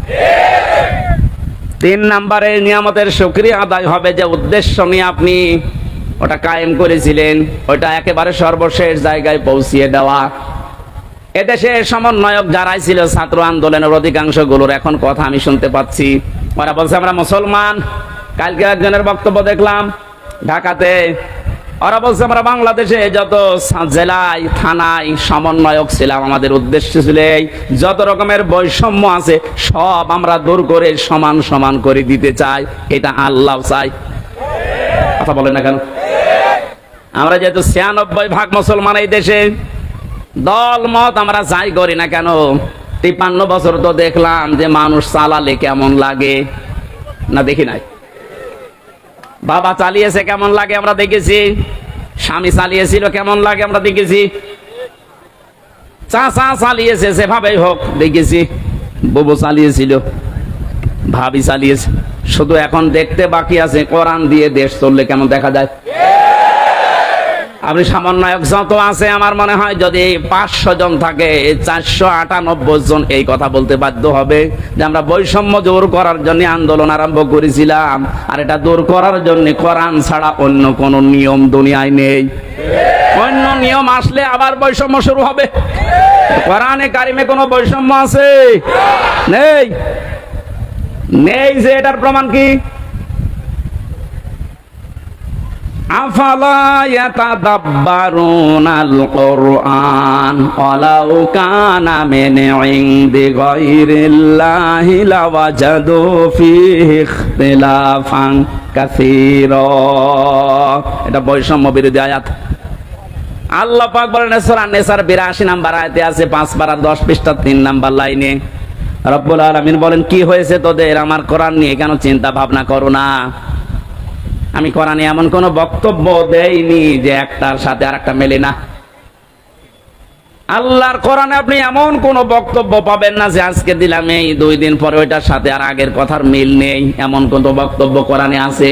3 নম্বরে নিয়ামতের শুকরিয়া আদায় হবে যে উদ্দেশ্য নিয়ে আপনি ওটা কায়েম করেছিলেন, ওটা একেবারে সর্বশেষ জায়গায় পৌঁছিয়ে দেওয়া। এদেশে সমন্বয়ক যারাই ছিল ছাত্র আন্দোলনের অধিকাংশ গুলোর এখন কথা আমি শুনতে পাচ্ছি, ওরা বলছে আমরা মুসলমান। কালকে একজনের বক্তব্য দেখলাম ঢাকাতে, ওরা বলছে আমরা বাংলাদেশে যত জেলায় থানায় সমন্বয়ক ছিলাম আমাদের উদ্দেশ্য ছিল এই যত রকমের বৈষম্য আছে সব আমরা দূর করে সমান সমান করে দিতে চাই, এটা আল্লাহ চাই। কথা বলেন না কেন? আমরা যেহেতু 96% মুসলমান এই দেশে, দল মত আমরা যাই করি না কেন, 53 বছর তো দেখলাম যে মানুষ চালালে কেমন লাগে না, দেখি নাই? বাবা চালিয়েছে কেমন লাগে আমরা দেখেছি, স্বামী চালিয়েছিল কেমন লাগে আমরা দেখেছি, চাচা চালিয়েছে যেভাবেই হোক দেখেছি, বুবু চালিয়েছিল, ভাবি চালিয়েছে। শুধু এখন দেখতে বাকি আছে কোরআন দিয়ে দেশ চললে কেমন দেখা যায়। আপনি সমন্বয়ক যত আছে আমার মনে হয় যদি 500 জন থাকে 498 জন এই কথা বলতে বাধ্য হবে যে আমরা বৈষম্য দূর করার জন্য আন্দোলন আরম্ভ করেছিলাম, আর এটা দূর করার জন্য কোরআন ছাড়া অন্য কোন নিয়ম দুনিয়ায় নেই। অন্য নিয়ম আসলে আবার বৈষম্য শুরু হবে। কোরআনে কারিমে কোনো বৈষম্য আছে? নেই। নেই যে এটার প্রমাণ কি? আফালা ইয়াতাদাব্বারুনাল কুরআন ওয়ালাউ কানা মিন ইনদি গায়রিল্লাহি লাওয়াজাদু ফীহি ইখতিলাফান কাসীরা। এটা বৈষম্য বিরোধী আয়াত। আল্লাহ পাক বলেন সূরা নিসার 82 নম্বর আয়াতে আছে 5 পারা 10 পৃষ্ঠা 3 নম্বর লাইনে রব্বুল আলামিন বলেন কি হয়েছে তোদের আমার কোরআন নিয়ে কেন চিন্তা ভাবনা করো না? আমি কোরআনে এমন কোন বক্তব্য দেইনি যে একটার সাথে আরেকটা মেলে না। আল্লাহর কোরআনে আপনি এমন কোন বক্তব্য পাবেন না যে আজকে দিলাম এই 2 দিন পরে ওইটার সাথে আর আগের কথার মিল নেই, এমন কোন বক্তব্য কোরআনে আছে?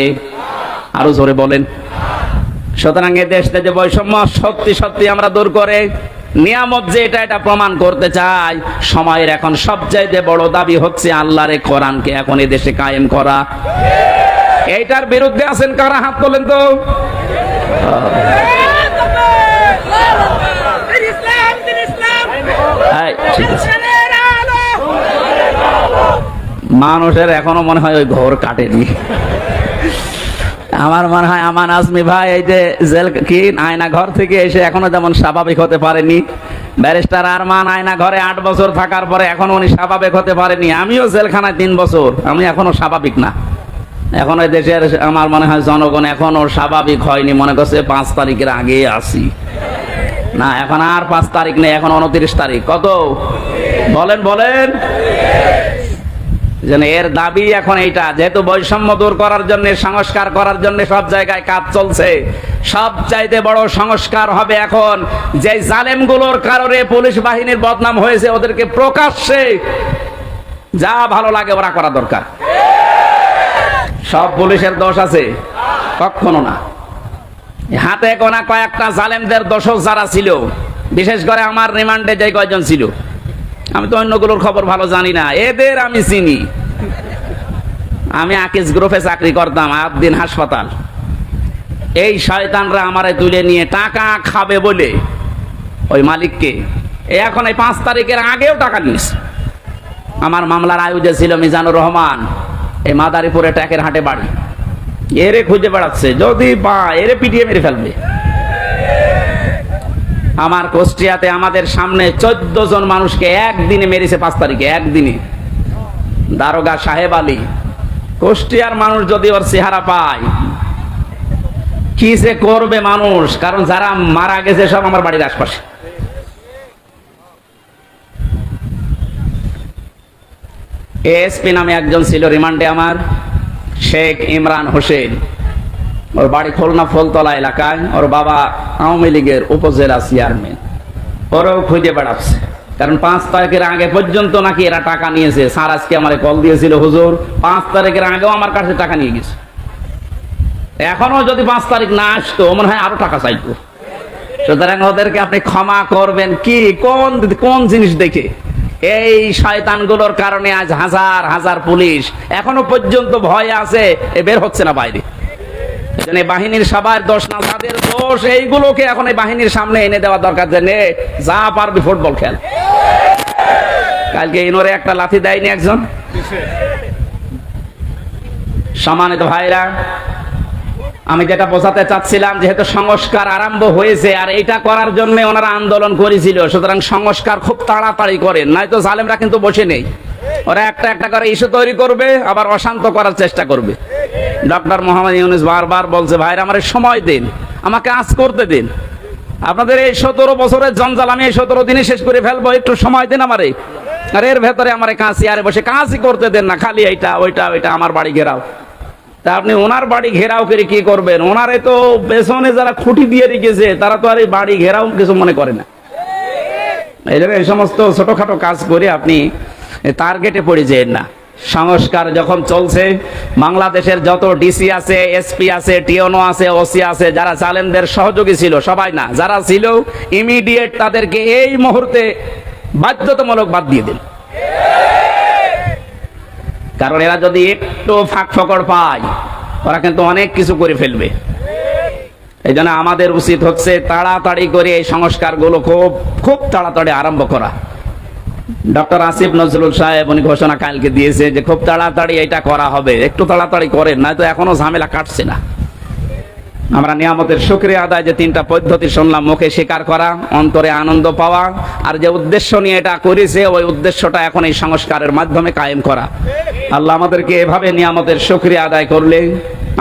আরো জোরে বলেন। সুতরাং এই দেশে যে বৈষম্য সত্যি সত্যি আমরা দূর করে নিয়ামত যে এটা প্রমাণ করতে চাই, সময়ের এখন সবচাইতে বড় দাবি হচ্ছে আল্লাহর কোরআনকে এখন এই দেশে কায়েম করা। এইটার বিরুদ্ধে আছেন কারা? হাত তোলেন তো। মানুষের এখনো মনে হয় ওই ঘোর কাটেনি। আমার মনে হয় আমান আজমি ভাই এই যে জেল কি আয়না ঘর থেকে এসে এখনো যেমন স্বাভাবিক হতে পারেনি, ব্যারিস্টার আরমান আয়না ঘরে 8 বছর থাকার পরে এখনো উনি স্বাভাবিক হতে পারেনি, আমিও জেলখানায় 3 বছর, আমি এখনো স্বাভাবিক না। এখন এই দেশের আমার মনে হয় জনগণ এখনো স্বাভাবিক হয়নি, মনে করছে 5 তারিখের আগে আসি না। এখন আর 5 তারিখ নেই, এখন 29 তারিখ। কত বলেন বলেন? যেন এর দাবি এখন এইটা, যেহেতু বৈষম্য দূর করার জন্য সংস্কার করার জন্য সব জায়গায় কাজ চলছে, সবচাইতে বড় সংস্কার হবে এখন যে জালেমগুলোর কারণে পুলিশ বাহিনীর বদনাম হয়েছে ওদেরকে প্রকাশ্যে যা ভালো লাগে ওরা করা দরকার। সব পুলিশের দোষ আছে? কখনো না। হাতে গোনা কয়েকটা জালেমদের দোষক যারা ছিল, বিশেষ করে আমার রিমান্ডে যে কয়জন ছিল, আমি তো অন্যগুলোর খবর ভালো জানি না, এদের আমি চিনি। আমি আকিজ গ্রুপে চাকরি করতাম, আবদিন হাসপাতাল। এই শয়তানরা আমারে তুলে নিয়ে টাকা খাবে বলে ওই মালিককে এখন এই 5 তারিখের আগেও টাকা নিয়েছে। আমার মামলার আয়োজে ছিল মিজানুর রহমান, এই মাদারীপুরে ট্যাকের হাটে বাড়ি। এরে খুঁজে বেড়াচ্ছে, যদি পা এরে পিটিয়ে মেরে ফেলবে। আমার কুষ্টিয়াতে আমাদের সামনে 14 জন মানুষকে একদিনে মেরেছে, 5 তারিখে একদিনে। দারোগা সাহেব আলী, কুষ্টিয়ার মানুষ যদি ওর চেহারা পায় কি সে করবে মানুষ, কারণ যারা মারা গেছে সব আমার বাড়ির আশপাশে। এএসপি নামে একজন ছিল রিমান্ডে আমার, শেখ ইমরান হোসেন। ওর বাড়ি খুলনা ফুলতলা এলাকায়, ওর বাবা আওয়ামী লীগের উপজেলা চেয়ারম্যান। ওরাও খুঁজে বেড়াচ্ছে, কারণ 5 তারিখের আগে পর্যন্ত নাকি এরা টাকা নিয়েছে। স্যার আজকে আমার কল দিয়েছিল, হুজুর 5 তারিখের আগেও আমার কাছে টাকা নিয়ে গেছে। এখনো যদি 5 তারিখ না আসতো মনে হয় আরো টাকা চাইতো। সুতরাং ওদেরকে আপনি ক্ষমা করবেন কি, কোন জিনিস দেখে? এই শয়তানগুলোর কারণে আজ হাজার হাজার পুলিশ এখনো পর্যন্ত ভয় আছে, বের হচ্ছে না বাইরে। এজন্য বাহিনীর সবার দোষ না, তাদের দোষ। এইগুলোকে এখন এই বাহিনীর সামনে এনে দেওয়া দরকার, যে নে যা পারবি ফুটবল খেল। কালকে ইনোরে একটা লাথি দেয়নি একজন? সম্মানিত ভাইরা, আমি যেটা বোঝাতে চাচ্ছিলাম, যেহেতু সংস্কার আরম্ভ হয়েছে আর এইটা করার জন্য ওনারা আন্দোলন করেছিল, সুতরাং সংস্কার খুব তাড়াতাড়ি করেন, নয়তো জালেমরা কিন্তু বসে নেই। ওরা একটা একটা করে ইস্যু তৈরি করবে, আবার অশান্ত করার চেষ্টা করবে। ডক্টর মোহাম্মদ ইউনূস বারবার বলছে, ভাইরা আমার সময় দিন, আমাকে আজ করতে দিন। আপনাদের এই 17 বছরের জঞ্জাল আমি এই 17 দিনে শেষ করে ফেলবো, একটু সময় দিন আমারে। আর এর ভেতরে আমার কাছে আরে বসে কাজই করতে দেন না, খালি এইটা ওইটা ওইটা আমার বাড়ি ঘেরাও। তা আপনি ওনার বাড়ি ঘেরাও করে কি করবেন? ওনারে তো পেছনে যারা খুঁটি দিয়ে রেখেছে তারা তো আর এই বাড়ি ঘেরাও কিছু মনে করে না। এই জন্য এই সমস্ত ছোটখাটো কাজ করে আপনি টার্গেটে পড়ে যেন না। সংস্কার যখন চলছে, বাংলাদেশের যত ডিসি আছে, এসপি আছে, টিওনো আছে, ওসি আছে, যারা জালেমদের সহযোগী ছিল, সবাই না, যারা ছিল ইমিডিয়েট তাদেরকে এই মুহূর্তে বাধ্যতামূলক বাদ দিয়ে দিন। কারণ এরা যদি একটু ফাঁক ফকড় পায়, ওরা কিন্তু অনেক কিছু করে ফেলবে। এই জন্য আমাদের উচিত হচ্ছে তাড়াতাড়ি করে এই সংস্কারগুলো খুব তাড়াতাড়ি আরম্ভ করা। ডক্টর আসিফ নজরুল সাহেব উনি ঘোষণা কালকে দিয়েছে যে খুব তাড়াতাড়ি এটা করা হবে, একটু তাড়াতাড়ি করেন, নয়তো এখনো ঝামেলা কাটছে না। আমরা নিয়ামতের শুকরিয়া আদায়, যে 3টা পদ্ধতি শুনলাম, মুখে স্বীকার করা, অন্তরে আনন্দ পাওয়া, আর যে উদ্দেশ্য নিয়ে এটা করেছে ওই উদ্দেশ্যটা এখন এই সংস্কারের মাধ্যমে কায়েম করা। আল্লাহ আমাদেরকে এভাবে নিয়ামতের শুকরিয়া আদায় করলে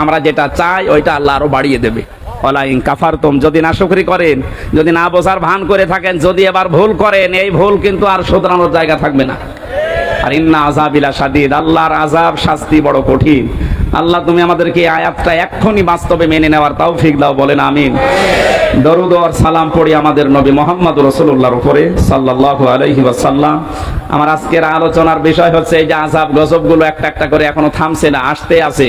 আমরা যেটা চাই ওইটা আল্লাহ আরো বাড়িয়ে দেবে। ওয়ালাইন কাফারতুম, যদি না শুকরি করেন, যদি না বোঝার ভান করে থাকেন, যদি এবার ভুল করেন, এই ভুল কিন্তু আর শুধরানোর জায়গা থাকবে না। আর ইন্না আযাবিলা শাদীদ, আল্লাহর আযাব, শাস্তি বড় কঠিন। আল্লাহ তুমি আমাদেরকে এই আয়াতটা এক্ষুনি বাস্তবে মেনে নেওয়ার তৌফিক দাও, বলেন আমিন। দরুদ আর সালাম পড়ি আমাদের নবী মুহাম্মদ রাসূলুল্লাহর উপরে সাল্লাল্লাহু আলাইহি ওয়াসাল্লাম। আমার আজকের আলোচনার বিষয় হচ্ছে এই যে আযাব গজবগুলো একটা একটা করে এখনো থামছে না, আসতে আছে।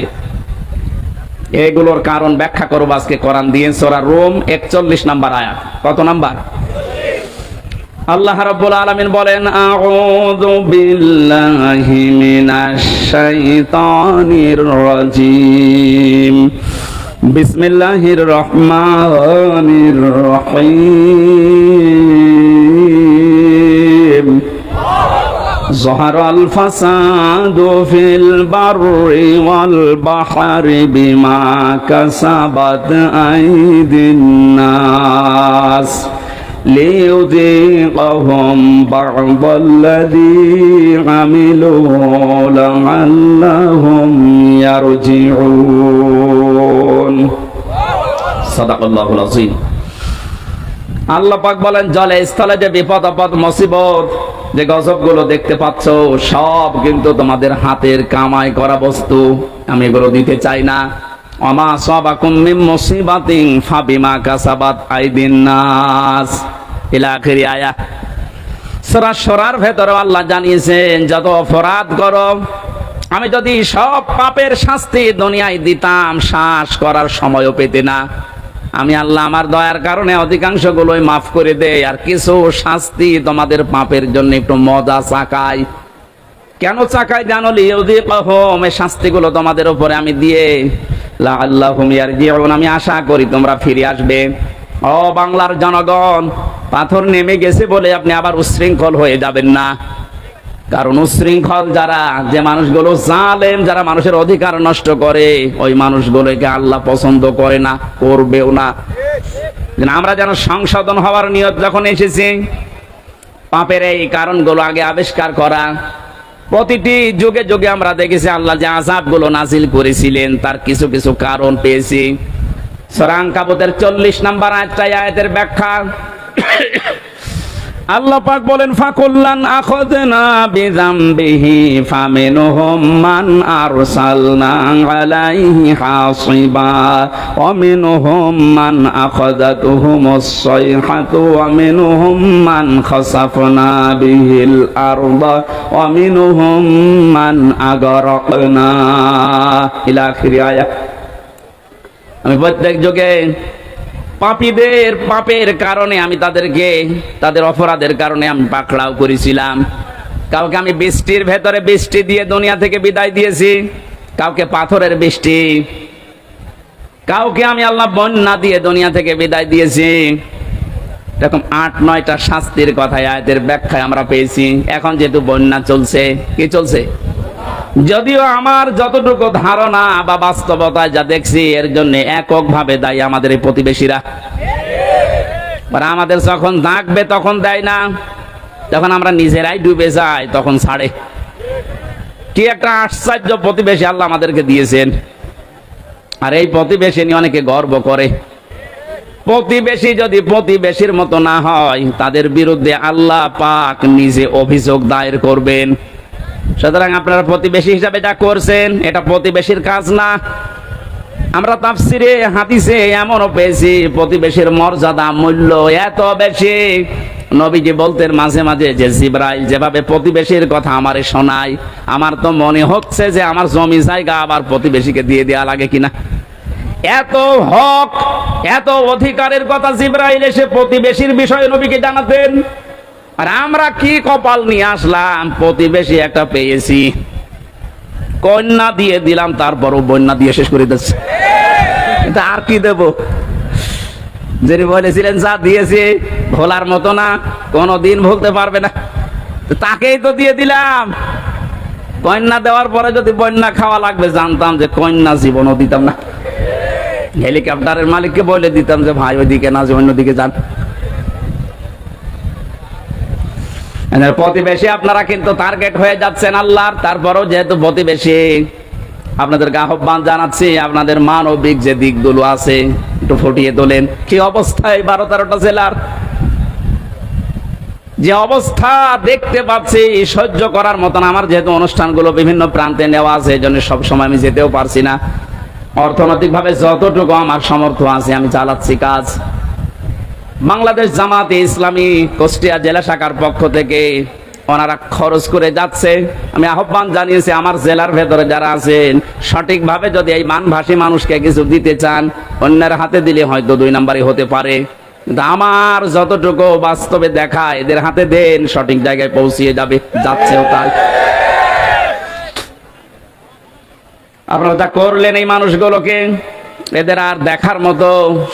এগুলোর কারণ ব্যাখ্যা করব আজকে কোরআন দিয়ে। সূরা রুম 41 নম্বর আয়াত। কত নাম্বার? আল্লাহ রাব্বুল আলামিন বলেন, আউযু বিল্লাহি মিনাশ শাইতানির রাজীম, বিসমিল্লাহির রহমানির রহিম। যাহারাল ফাসাদু ফিল বাররি ওয়াল বাহরি বিমা কাসাবাত আইদিন নাস লিয়ুযীকাহুম বা'দাল্লাযী আমিলু লা'আল্লাহুম ইয়ারজিউন। সাদাকাল্লাহুল আযীম। আল্লাহ পাক বলেন, জলে স্থলে যে বিপদ আপদ মুসিবত, যে গজবগুলো দেখতে পাচ্ছ, সব কিন্তু তোমাদের হাতের কামাই করা বস্তু। আমি এগুলো দিতে চাই না। ওমা আসাবাকুম মিন মুসিবাতিন ফাবিমা কাসাবাত আইদিন নাস ইলা আখির আয়াত। সূরা শুরার ভেতরে আল্লাহ জানিয়েছেন, যত অপরাধ করো, আমি যদি সব পাপের শাস্তি দুনিয়ায় দিতাম, শ্বাস করার সময়ও পেতে না। আমি আল্লাহ আমার দয়ার কারণে অধিকাংশ গুলোই মাফ করে দেয়, আর কিছু শাস্তি তোমাদের পাপের জন্য একটু মজা চাকাই। কেন চাকাই জানো? লিউযিকাহুম, এই শাস্তিগুলো তোমাদের উপরে আমি দিয়ে লাআল্লাহুম ইয়ারজিউন, আমি আশা করি তোমরা ফিরে আসবে। ও বাংলার জনগণ, পাথর নেমে গেছে বলে আপনি আবার উচ্ছৃঙ্খল হয়ে যাবেন না। কারণ উচ্ছৃঙ্খল যারা, যে মানুষগুলো জালেম, যারা মানুষের অধিকার নষ্ট করে, ওই মানুষগুলোকে আল্লাহ পছন্দ করে না, করবেও না। আমরা যেন সংশোধন হওয়ার নিয়ত যখন এসেছি, পাপের এই কারণগুলো আগে আবিষ্কার করা। প্রতিটি যুগে যুগে আমরা দেখেছি আল্লাহ যে আযাবগুলো নাজিল করেছিলেন তার কিছু কিছু কারণ পেয়েছি। সূরা আনকাবুতের 40 নম্বর আয়াতের ব্যাখ্যা আল্লাহ পাক বলেন, ফাকুল্লান আখাযনা বিযামবিহি ফামিনহুম মান আরসালনা আলাইহি হাসিবা ওয়া মিনহুম মান আখাযাতুহুমুস সাইহাতু ওয়া মিনহুম মান খাসাফনা বিহিল আরদা ওয়া মিনহুম মান আগরাকনা ইলা আখির আয়াত। আমি প্রত্যেক যুগে পাপীদের পাপের কারণে আমি তাদেরকে, তাদের অপরাধের কারণে আমি পাকড়াও করেছিলাম। কাউকে আমি বৃষ্টির ভেতরে বৃষ্টি দিয়ে দুনিয়া থেকে বিদায় দিয়েছি, কাউকে পাথরের বৃষ্টি, কাউকে আমি আল্লাহ বন্যা দিয়ে দুনিয়া থেকে বিদায় দিয়েছি। এরকম 8-9টা শাস্তির কথা আয়াতের ব্যাখ্যায় আমরা পেয়েছি। এখন যেহেতু বন্যা চলছে, কি চলছে? যদিও আমার যতটুকু ধারণা বা বাস্তবতায় যা দেখছি, এর জন্য এককভাবে দায়ী আমাদের এই প্রতিবেশীরা। আমাদের যখন ডাকবে তখন দেয় না, যখন আমরা নিজেরাই ডুবে যাই তখন ছাড়ে। কি একটা আশ্চর্য প্রতিবেশী আল্লাহ আমাদেরকে দিয়েছেন। আর এই প্রতিবেশী নিয়ে অনেকে গর্ব করে। প্রতিবেশী যদি প্রতিবেশীর মতো না হয়, তাদের বিরুদ্ধে আল্লাহ পাক নিজে অভিযোগ দায়ের করবেন। সুতরাং আপনারা প্রতিবেশী হিসাবে যা করছেন, এটা প্রতিবেশীর কাজ না। আমরা তাফসিরে হাদিসে এমনও পেয়েছি, প্রতিবেশীর মর্যাদা মূল্য এত বেশি, নবীজি বলতেন মাঝে মাঝে যে জিবরাইল যেভাবে প্রতিবেশীর কথা আমারে শোনায়, আমার তো মনে হচ্ছে যে আমার জমি জায়গা আবার প্রতিবেশীকে দিয়ে দেওয়া লাগে কিনা। এত হক, এত অধিকারের কথা জিবরাইল এসে প্রতিবেশীর বিষয়ে নবীকে জানাতেন। আর আমরা কি কপাল নিয়ে আসলাম, প্রতিবেশী একটা পেয়েছি, কন্যা দিয়ে দিলাম, তারপরও বন্যা দিয়ে শেষ করে দিচ্ছে। আর কি দেব? যিনি বলেছিলেন যা দিয়েছি ভোলার মতো না, কোনদিন ভুলতে পারবে না, তাকেই তো দিয়ে দিলাম। কন্যা দেওয়ার পরে যদি বন্যা খাওয়া লাগবে, জানতাম যে কন্যা জীবনও দিতাম না। হেলিকপ্টারের মালিককে বলে দিতাম যে ভাই ওইদিকে না, যে অন্যদিকে যান। প্রতিবেশী আপনারা কিন্তু টার্গেট হয়ে যাচ্ছেন আল্লাহর। তারপরও যেহেতু প্রতিবেশী, আপনাদেরকে আহ্বান জানাচ্ছি, আপনাদের মানবিক যে দিকগুলো আছে একটু ফুটিয়ে তোলেন। কি অবস্থায় 12-13টা জেলার যে অবস্থা দেখতে পাচ্ছি, সহ্য করার মতন। আমার যেহেতু অনুষ্ঠানগুলো বিভিন্ন প্রান্তে নেওয়া আছে, এই জন্য সবসময় আমি যেতেও পারছি না। অর্থনৈতিকভাবে যতটুকু আমার সামর্থ্য আছে আমি চালাচ্ছি কাজ। বাংলাদেশ জামাতে ইসলামী কুষ্টিয়া জেলা শাখার পক্ষ থেকে ওনারা খরচ করে যাচ্ছে। আমি আহ্বান জানিয়েছি, আমার জেলার ভেতরে যারা আছেন, সঠিকভাবে যদি এই মানভাষী মানুষকে কিছু দিতে চান, অন্যের হাতে দিলে হয়তো 2 নাম্বারই হতে পারে, কিন্তু আমার যতটুকু বাস্তবে দেখা, এদের হাতে দেন, সঠিক জায়গায় পৌঁছিয়ে যাবে, যাচ্ছেও তাই। আপনারা যা করলেন এই মানুষগুলোকে, এদের আর দেখার মতো,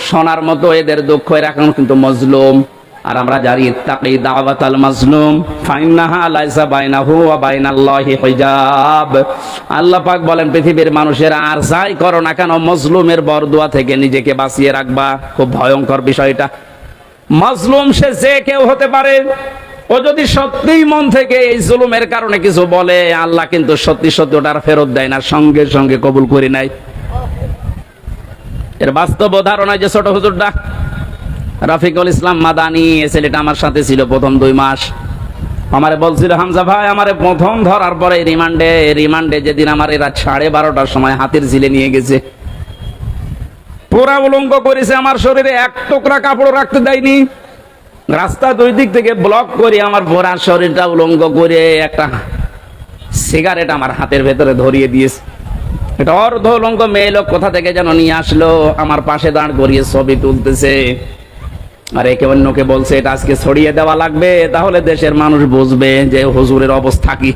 শোনার মতো, এদের দুঃখ এখন কিন্তু মজলুম। আর আমরা জানি ইত্তাকি দাওয়াতাল মাজলুম ফাইন্নাহা লাইসা বাইনাহু ওয়া বাইনাল্লাহি হিজাব। আল্লাহ পাক বলেন, পৃথিবীর মানুষেরা আর যাই করো না কেন, মজলুমের বরদোয়া থেকে নিজেকে বাঁচিয়ে রাখবা। খুব ভয়ঙ্কর বিষয়টা। মজলুম সে যে কেউ হতে পারে। ও যদি সত্যিই মন থেকে এই জুলুমের কারণে কিছু বলে, আল্লাহ কিন্তু সত্যি সত্যি ওটার ফেরত দেয় না, সঙ্গে সঙ্গে কবুল করে নেয়। এর বাস্তব উদাহরণ যে ছোট হুজুরটা রাফিকুল ইসলাম মাদানি, এই ছেলেটা আমার সাথে ছিল প্রথম 2 মাস। আমারে বলছিল, হামজা ভাই আমারে প্রথম ধরার পরে রিমান্ডে যেদিন আমার এরা 12:30টার সময় হাতের ঝিলে নিয়ে গেছে, পুরা উলঙ্গ করেছে, আমার শরীরে এক টুকরা কাপড় রাখতে দেয়নি, রাস্তা 2 দিক থেকে ব্লক করে আমার পুরা শরীরটা উলঙ্গ করে একটা সিগারেট আমার হাতের ভেতরে ধরিয়ে দিয়েছে। এটা অর্ধ উলঙ্গ মেয়ে লোক কোথা থেকে যেন নিয়ে আসলো, আমার পাশে দাঁড় করিয়ে ছবি তুলতেছে, আর একে অন্যকে বলছে এটা আজকে ছড়িয়ে দেওয়া লাগবে, তাহলে দেশের মানুষ বুঝবে যে হুজুরের অবস্থা কি।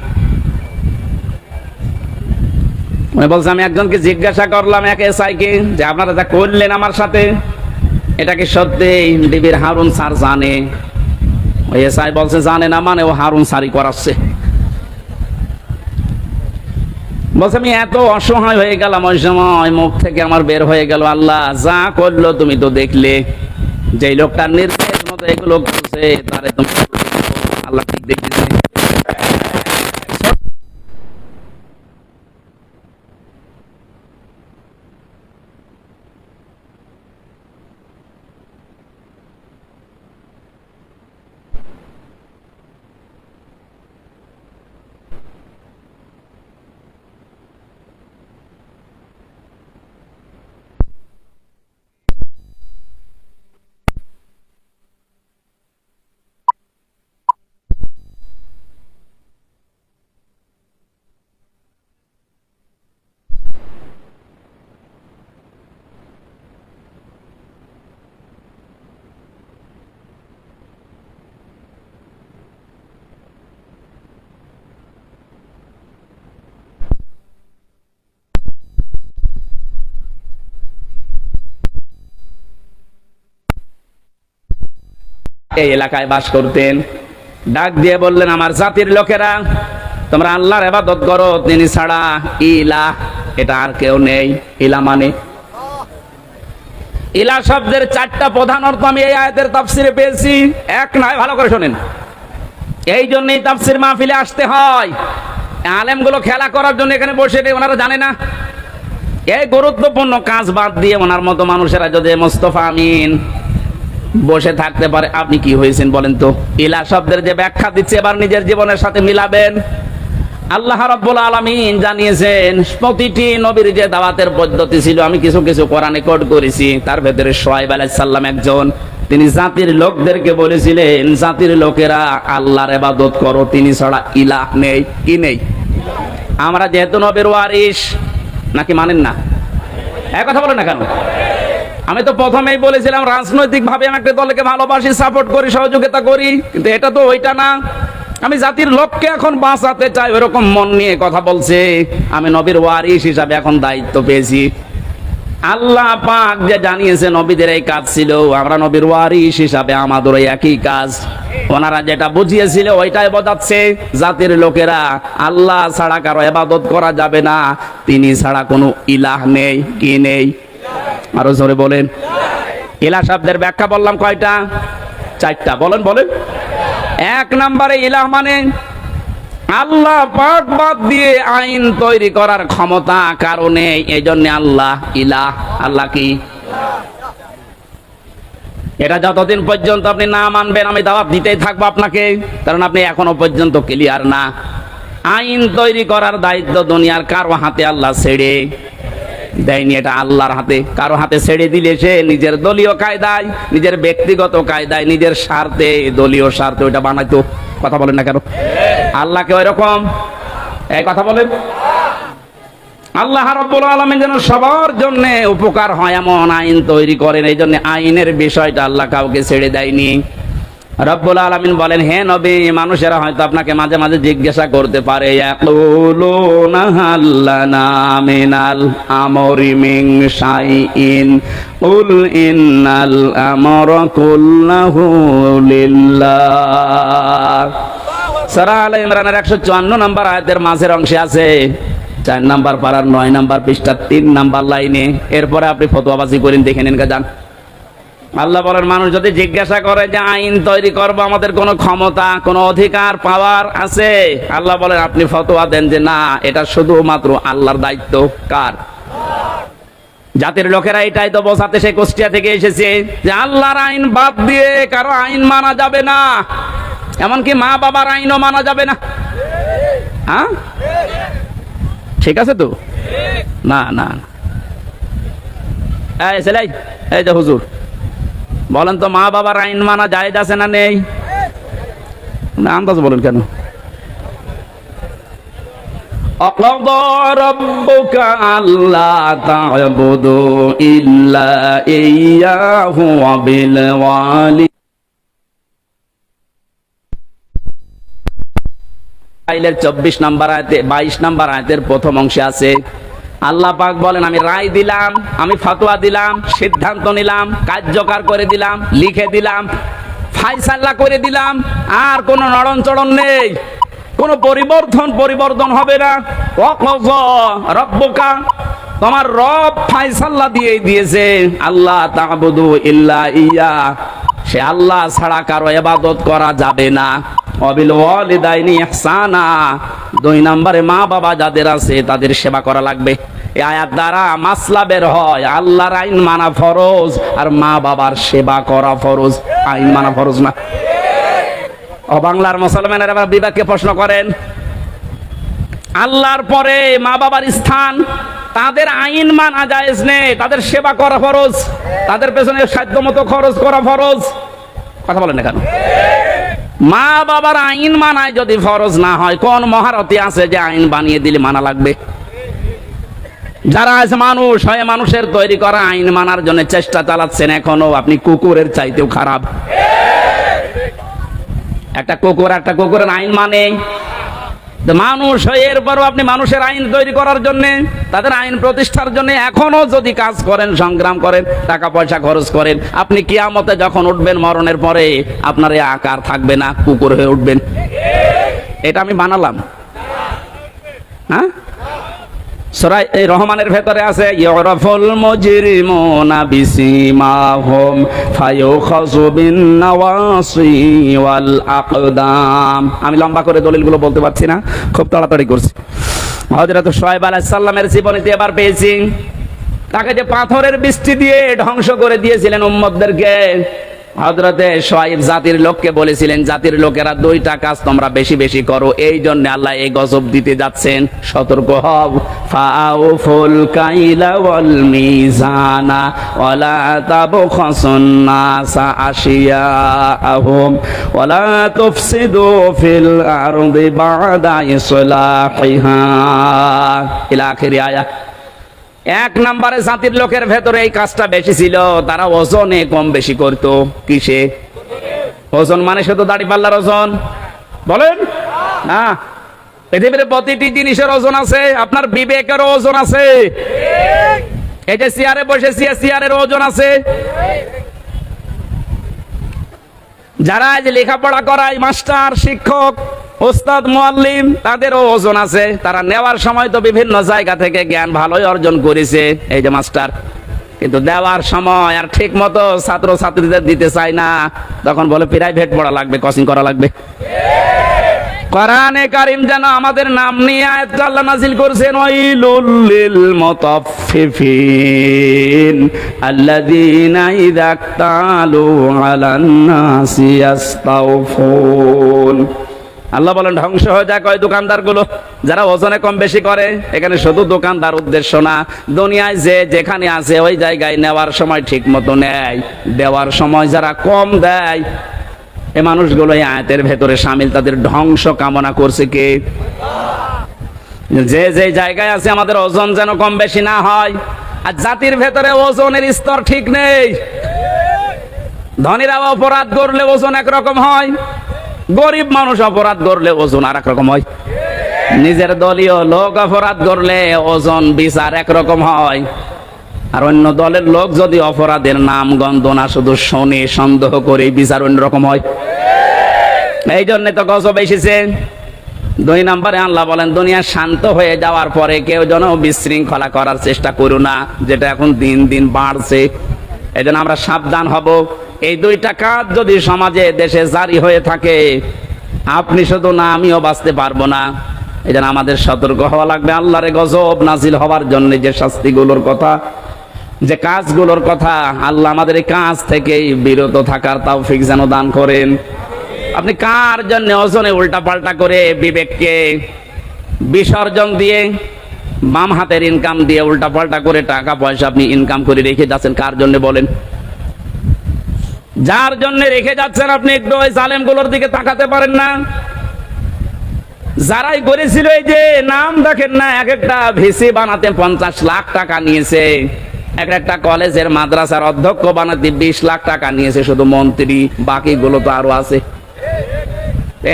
বলছে আমি একজনকে জিজ্ঞাসা করলাম, এক এসআইকে, যে আপনারা যা করলেন আমার সাথে, এটা কি সত্যি ডিবির হারুন স্যার জানে? ওই এসআই বলছে জানে না মানে ও হারুন স্যারই করাচ্ছে। বলছে আমি এত অসহায় হয়ে গেলাম ওই সময়, মুখ থেকে আমার বের হয়ে গেল আল্লাহ যা করলো তুমি তো দেখলে, যে লোকটার নির্দেশ মতো এগুলো করছে তারে তুমি আল্লাহ ঠিক দেখতেছে। এই এলাকায় বাস করতেন, ডাক দিয়ে বললেন আমার জাতির লোকেরা তোমরা আল্লাহর ইবাদত করো, তিনি ছাড়া ইলাহ এটা আর কেউ নেই। ইলা মানে ইলা শব্দের চারটা প্রধান অর্থ আমি এই আয়াতের তাফসিরে পেয়েছি। এক নয়, ভালো করে শোনেন, এই জন্যই তাফসির মাহফিলে আসতে হয়। আলেমগুলো খেলা করার জন্য এখানে বসে নেই, ওনারা জানে না এই গুরুত্বপূর্ণ কাজ বাদ দিয়ে ওনার মতো মানুষেরা যদি মোস্তফা আমিন বসে থাকতে পারে, আপনি কি হয়েছেন বলেন তো? ইলা শব্দের যে ব্যাখ্যা দিচ্ছে এবার নিজের জীবনের সাথে মিলাবেন। আল্লাহ রাব্বুল আলামিন জানিয়েছেন প্রতিটি নবীর যে দাওয়াতের পদ্ধতি ছিল, আমি কিছু কিছু কোরআনে কোট করেছি, তার ভেতরে শুআয়ব আলাইহিস সালাম একজন। তিনি জাতির লোকদেরকে বলেছিলেন জাতির লোকেরা আল্লাহর ইবাদত করো, তিনি ছাড়া ইলাহ নেই। কি নেই? আমরা যেহেতু নবীর ওয়ারিস, নাকি মানেন না? এক কথা বলেন না কেন? আমি তো প্রথমেই বলেছিলাম রাজনৈতিক ভাবে আমি একটা দলকে ভালোবাসি, সাপোর্ট করি, সহযোগিতা করি, কিন্তু এটা তো ওইটা না। আমি জাতির লোককে এখন বাঁচাতে চাই, ওইরকম মন নিয়ে কথা বলছে। আমি নবীর ওয়ারিস হিসাবে এখন দায়িত্ব পেয়েছি। আল্লাহ পাক যে জানিয়েছে নবীদের এই কাজ ছিল, আমরা নবীর ওয়ারিস হিসাবে আমাদের এই একই কাজ। ওনারা যেটা বুঝিয়েছিল ওইটাই বোঝাচ্ছে, জাতির লোকেরা আল্লাহ ছাড়া কারো ইবাদত করা যাবে না, তিনি ছাড়া কোনো ইলাহ নেই। কি নেই? আরো জোরে বলেন। ইলাহ শব্দের ব্যাখ্যা বললাম কয়টা? চারটা। বলেন বলেন। এক নম্বরে ইলাহ মানে আল্লাহ পাক বাদ দিয়ে আইন তৈরি করার ক্ষমতা কারণে, এই জন্য আল্লাহ ইলাহ। আল্লাহ কি? এটা যতদিন পর্যন্ত আপনি না মানবেন আমি দাওয়াত দিতেই থাকবো আপনাকে, কারণ আপনি এখনো পর্যন্ত ক্লিয়ার না। আইন তৈরি করার দায়িত্ব দুনিয়ার কারো হাতে আল্লাহ ছেড়ে দেয়নি, এটা আল্লাহর হাতে। কারো হাতে ছেড়ে দিলে সে নিজের দলীয় কায়দায়, নিজের ব্যক্তিগত কায়দায়, নিজের স্বার্থে, দলীয় স্বার্থে ওইটা বানাইতো। কথা বলেন না কেন? আল্লাহকে ওই রকম এই কথা বলেন। আল্লাহ রাব্বুল আলামিন যেন সবার জন্য উপকার হয় এমন আইন তৈরি করেন, এই জন্য আইনের বিষয়টা আল্লাহ কাউকে ছেড়ে দেয়নি। রব্বুল আলামিন বলেন, হে নবী, মানুষেরা হয়তো আপনাকে মাঝে মাঝে জিজ্ঞাসা করতে পারে, ইয়াকুলুনা হাল্লানা মিনাল আমরি মিন শাইইন কুল ইন্নাল আমরা কুল্লাহু লিল্লাহ। সূরা আলে ইমরানের 154 নম্বর আয়াতের মাঝের অংশে আছে, 4 নাম্বার পারার 9 নাম্বার পৃষ্ঠা 3 নাম্বার লাইনে। এরপরে আপনি ফতোয়াবাজি করেন, দেখে নিন যান। আল্লাহ বলেন, মানুষ যদি জিজ্ঞাসা করে যে আইন তৈরি করবো, আমাদের কোনো ক্ষমতা, কোনো অধিকার, পাওয়ার আছে, আল্লাহ বলেন আপনি ফতোয়া দেন যে না, এটা শুধুমাত্র আল্লাহর দায়িত্ব। কার? জাতির লোকেরা এটাই তো বোঝাতে সে কুষ্টিয়া থেকে এসেছে যে আল্লাহর আইন বাদ দিয়ে কারো আইন মানা যাবে না, এমনকি মা বাবার আইনও মানা যাবে না। হ্যাঁ, ঠিক আছে তো? না না, এই ছেলাই, এই যে হুজুর, বলেন তো মা বাবার আইন মানা জায়েজ আছে না নেই? না আন্দাজ বলেন কেন? وقضى ربك ألا تعبدوا إلا إياه وبالوالدين আইলের 24 নম্বর আয়াতে 22 নম্বর আয়াতের প্রথম অংশে আছে আল্লাহ পাক বলেন আমি রায় দিলাম, আমি ফতোয়া দিলাম, সিদ্ধান্ত নিলাম, কার্যকর করে দিলাম, লিখে দিলাম, ফায়সালা করে দিলাম, আর কোনো নড়নচড়ন নেই, কোনো পরিবর্তন হবে না। ওয়াকযা রাব্বুকা, তোমার রব ফায়সালা দিয়ে দিয়েছে আল্লাহ তা'বুদু ইল্লা ইয়া, সে আল্লাহ ছাড়া কারো ইবাদত করা যাবে না। ওয়াবিল ওয়ালিদাইনি ইহসানা, 2 নম্বরে মা বাবা যাদের আছে তাদের সেবা করা লাগবে। এই আয়াত দ্বারা মাসলা বের হয় আল্লাহর আইন মানা ফরজ আর মা বাবার সেবা করা ফরজ, আইন মানা ফরজ না। ও বাংলার মুসলমানেরা এবার বিবেককে প্রশ্ন করেন, আল্লাহর পরে মা বাবার স্থান, তাদের আইন মানা জায়েজ নেই, তাদের সেবা করা ফরজ, তাদের পেছনে সাধ্যমতো খরচ করা ফরজ। কথা বলেন না কেন? মা বাবার আইন মানায় যদি ফরজ না হয়, কোন মহারতি আছে যে আইন বানিয়ে দিলে মানা লাগবে? যারা আছে মানুষ হয়ে মানুষের তৈরি করা আইন মানার জন্য চেষ্টা চালাচ্ছেন, এখনো আপনি কুকুরের চাইতেও খারাপ। একটা কুকুরের আইন মানে মানুষ হয়ে, এরপরও আপনি মানুষের আইন তৈরি করার জন্য, তাদের আইন প্রতিষ্ঠার জন্য এখনো যদি কাজ করেন, সংগ্রাম করেন, টাকা পয়সা খরচ করেন, আপনি কিয়ামতে যখন উঠবেন মরণের পরে আপনার এই আকার থাকবে না, কুকুর হয়ে উঠবেন। এটা আমি বানালাম, হ্যাঁ? সূরা রহমানের ভেতরে আছে ইউরাফুল মুজরিমুনা বিসিমাহুম ফায়ুখাযু বিন নাওয়াসি ওয়াল আকদাম। আমি লম্বা করে দলিলগুলো বলতে পারছি না, খুব তাড়াতাড়ি করছি। হযরত শুআয়ব আলাইহিস সালামের জীবনীতে এবার পেয়েছি, তাকে যে পাথরের বৃষ্টি দিয়ে ধ্বংস করে দিয়েছিলেন উম্মতদেরকে, হযরতে শুআয়ব জাতির লোককে বলেছিলেন, জাতির লোকেরা 2টা কাজ তোমরা বেশি বেশি করো, এই জন্য আল্লাহ এই গজব দিতে যাচ্ছেন, সতর্ক হও। ফাউফুল কাইলা ওয়াল মিজানা ওয়ালা তাবখাসুন নাসা আশিয়াআহুম ওয়ালা তুফসিদু ফিল আরদি বা'দা ইসলাহিহা ইলা আখির আয়াত। 1 নম্বরে জাতির লোকের ভেতরে এই কাজটা বেশি ছিল, তারা ওজনে কম বেশি করত। কিসে? ওজন মানে শুধু দাড়ি পাল্লার ওজন বলেন না, পৃথিবীর প্রতিটি জিনিসের ওজন আছে, আপনার বিবেকেরও ওজন আছে। এই যে চেয়ারে বসেছি, চেয়ারের ওজন আছে। যারা আজ লেখাপড়া করায়, মাস্টার, শিক্ষক, ওস্তাদ, মুআল্লিম, তাদেরও ওজন আছে। তারা নেওয়ার সময় তো বিভিন্ন জায়গা থেকে জ্ঞান ভালোই অর্জন করেছে, এই যে মাস্টার, কিন্তু দেওয়ার সময় আর ঠিক মতো ছাত্র ছাত্রীদের দিতে চায় না, তখন বলে প্রাইভেট পড়া লাগবে, কোচিং করা লাগবে। কোরআনে কারীম যেন আমাদের নাম নিয়ে আয়াত আল্লাহ নাযিল করেছেন, ওয়াইলুল লিল মুতাফফিফিন আল্লাযীনা ইযা ইক্তালু আলান নাসি ইস্তাওফুন। আল্লাহ বলেন ধ্বংস হয়ে যাক ওই দোকানদারগুলো যারা ওজনে কম বেশি করে। এখানে শুধু দোকানদার উদ্দেশ্য না, দুনিয়ায় যে যেখানে আছে ওই জায়গায় নেওয়ার সময় ঠিক মতো নেয়, দেওয়ার সময় যারা কম দেয়, এই মানুষগুলো এই আয়াতের ভেতরে শামিল। তাদের ধ্বংস কামনা করছে কে? যে যে জায়গায় আছে আমাদের ওজন যেন কম বেশি না হয়। আর জাতির ভেতরে ওজনের স্তর ঠিক নেই। ধনীরা অপরাধ করলে ওজন একরকম হয়, গরিব মানুষ অপরাধ করলে ওজন আর এক রকম হয়। নিজের দলীয় লোক অপরাধ করলে ওজন বিচার একরকম হয়, আর অন্য দলের লোক যদি অপরাধের নাম গন্ধ না শুধু শোনে, সন্দেহ করে, বিচার অন্যরকম হয়। এই জন্য তো গজব এসেছে। 2 নম্বরে আল্লাহ বলেন দুনিয়া শান্ত হয়ে যাওয়ার পরে কেউ যেন বিশৃঙ্খলা করার চেষ্টা করো না, যেটা এখন দিন দিন বাড়ছে। এই জন্য আমরা সাবধান হব। এই 2টা কাজ যদি সমাজে, দেশে জারি হয়ে থাকে, আপনি শুধু না, আমিও বাঁচতে পারবো না। এই জন্য আমাদের সতর্ক হওয়া লাগবে। আল্লাহর গজব নাজিল হওয়ার জন্য যে শাস্তিগুলোর কথা, যে কাজগুলোর কথা, আল্লাহ আমাদের এই কাজ থেকে বিরত থাকার তৌফিক যেন দান করেন। আপনি কার জন্য ওজনে উল্টা পাল্টা করে বিবেককে বিসর্জন দিয়ে, বাম হাতের ইনকাম দিয়ে উল্টা পাল্টা করে টাকা পয়সা আপনি ইনকাম করে রেখে যাচ্ছেন? কার জন্য বলেন? যার জন্য রেখে যাচ্ছেন আপনি একটু ওই জালেমগুলোর দিকে তাকাতে পারেন না? যারাই করেছিল এই যে নাম দেখেন না, এক একটা ভিসি বানাতে 50 লাখ টাকা নিয়েছে, এক একটা কলেজের মাদ্রাসার অধ্যক্ষ বানাতে 20 লাখ টাকা নিয়েছে শুধু মন্ত্রী, বাকিগুলো তো আরো আছে।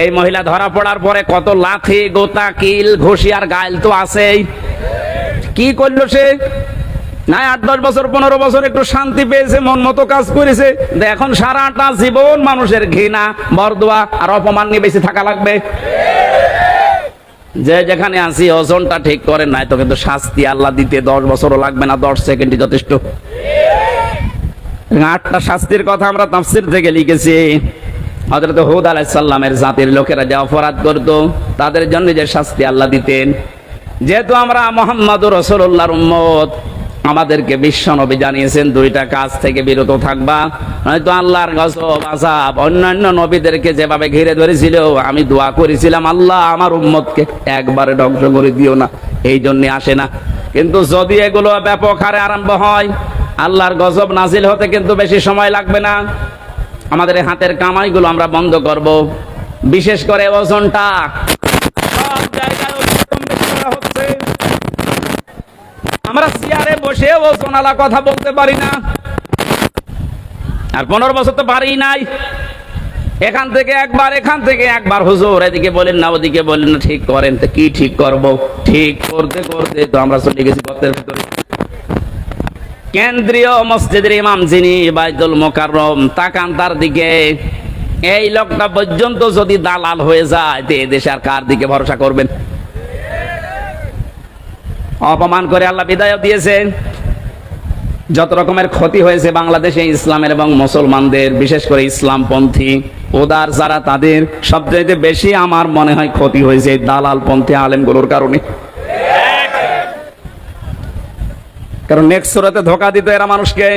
এই মহিলা ধরা পড়ার পরে কত লাথি গোতা কিল ঘুষি আর গাইল তো আছেই। কি করলো সে? না 8-10 বছর 15 বছর একটু শান্তি পেয়েছে, মন মতো কাজ করেছে, এখন সারাটা জীবন মানুষের ঘৃণা বরদোয়া আর অপমান নিয়ে বেশি থাকা লাগবে। যে যেখানে আছি ওজনটা ঠিক করেন নাই তো কিন্তু শাস্তি আল্লাহ দিতে 10 বছরও লাগবে না, 10 সেকেন্ডই যথেষ্ট। 8টা শাস্তির কথা আমরা তাফসীর থেকে লিখেছি। হযরত হুদ আলাইহিস সালামের জাতির লোকেরা যে অপরাধ করত তাদের জন্য যে শাস্তি আল্লাহ দিতেন। যেহেতু আমরা মুহাম্মদুর রাসূলুল্লাহর উম্মত, আমাদেরকে বিশ্ব নবী জানিয়েছেন 2টা কাজ থেকে বিরত থাকবা, নয়তো আল্লাহর গজব আযাব অন্যান্য নবীদেরকে যেভাবে ঘিরে ধরেছিল, আমি দোয়া করেছিলাম আল্লাহ আমার উম্মতকে একবারে ধ্বংস করে দিও না, এই জন্য আসে না। কিন্তু যদি এগুলো ব্যাপক হারে আরম্ভ হয়, আল্লাহর গজব নাজিল হতে কিন্তু বেশি সময় লাগবে না। আমাদের এই হাতের কামাইগুলো আমরা বন্ধ করব, বিশেষ করে ওজনটা সব জায়গায় ওজন বেশি করা হচ্ছে। আমরা চেয়ারে বসে ওজনালা কথা বলতে পারি না, আর 15 বছর তো পারি নাই। এখান থেকে একবার হুজুর এদিকে বলেন না ওদিকে বলেন না, ঠিক করেন। তো কি ঠিক করব? ঠিক করতে করতে তো আমরা চলে গেছি গর্তের ভিতরে। কেন্দ্রীয় মসজিদের ইমাম যিনি বাইতুল মোকাররম, তাকান তার দিকে। এই লোকটা পর্যন্ত যদি দালাল হয়ে যায় তো এদেশে আর কার দিকে ভরসা করবেন? অপমান করে আল্লাহ বিদায় দিয়েছে। যত রকমের ক্ষতি হয়েছে বাংলাদেশে ইসলামের এবং মুসলমানদের, বিশেষ করে ইসলামপন্থী উদার যারা, তাদের সবচেয়ে বেশি আমার মনে হয় ক্ষতি হয়েছে দালালপন্থী আলেমগুলোর কারণে। কারণ নেক্সট সূরাতে ধোঁকা দিত এরা মানুষকে,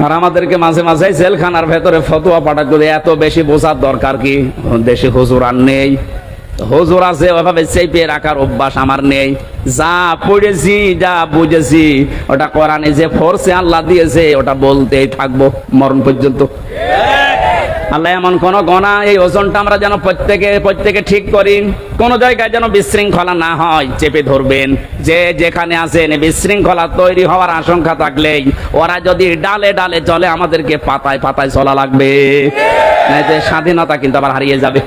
আর আমাদেরকে মাঝে মাঝে জেলখানার ভেতরে ফতোয়া পাঠাতো। এত বেশি বোঝার দরকার কি? দেশে হুজুর আর নেই, হুজুর আছে ওইভাবে চেপে রাখার অভ্যাস আমার নেই। যা পড়েছি যা বুঝেছি ওটা কোরআনে যে ফোর্সে আল্লাহ দিয়েছে ওটা বলতেই থাকবো মরণ পর্যন্ত। আল্লাহ এমন কোন গণা এই ওজনটা আমরা যেন প্রত্যেকে ঠিক করি, কোন জায়গায় যেন বিশৃঙ্খলা না হয় চেপে ধরবেন। যে যেখানে আছেন বিশৃঙ্খলা তৈরি হওয়ার আশঙ্কা থাকলেই ওরা যদি ডালে ডালে চলে, আমাদেরকে পাতায় পাতায় চলা লাগবে, নাইতে স্বাধীনতা কিন্তু আবার হারিয়ে যাবে।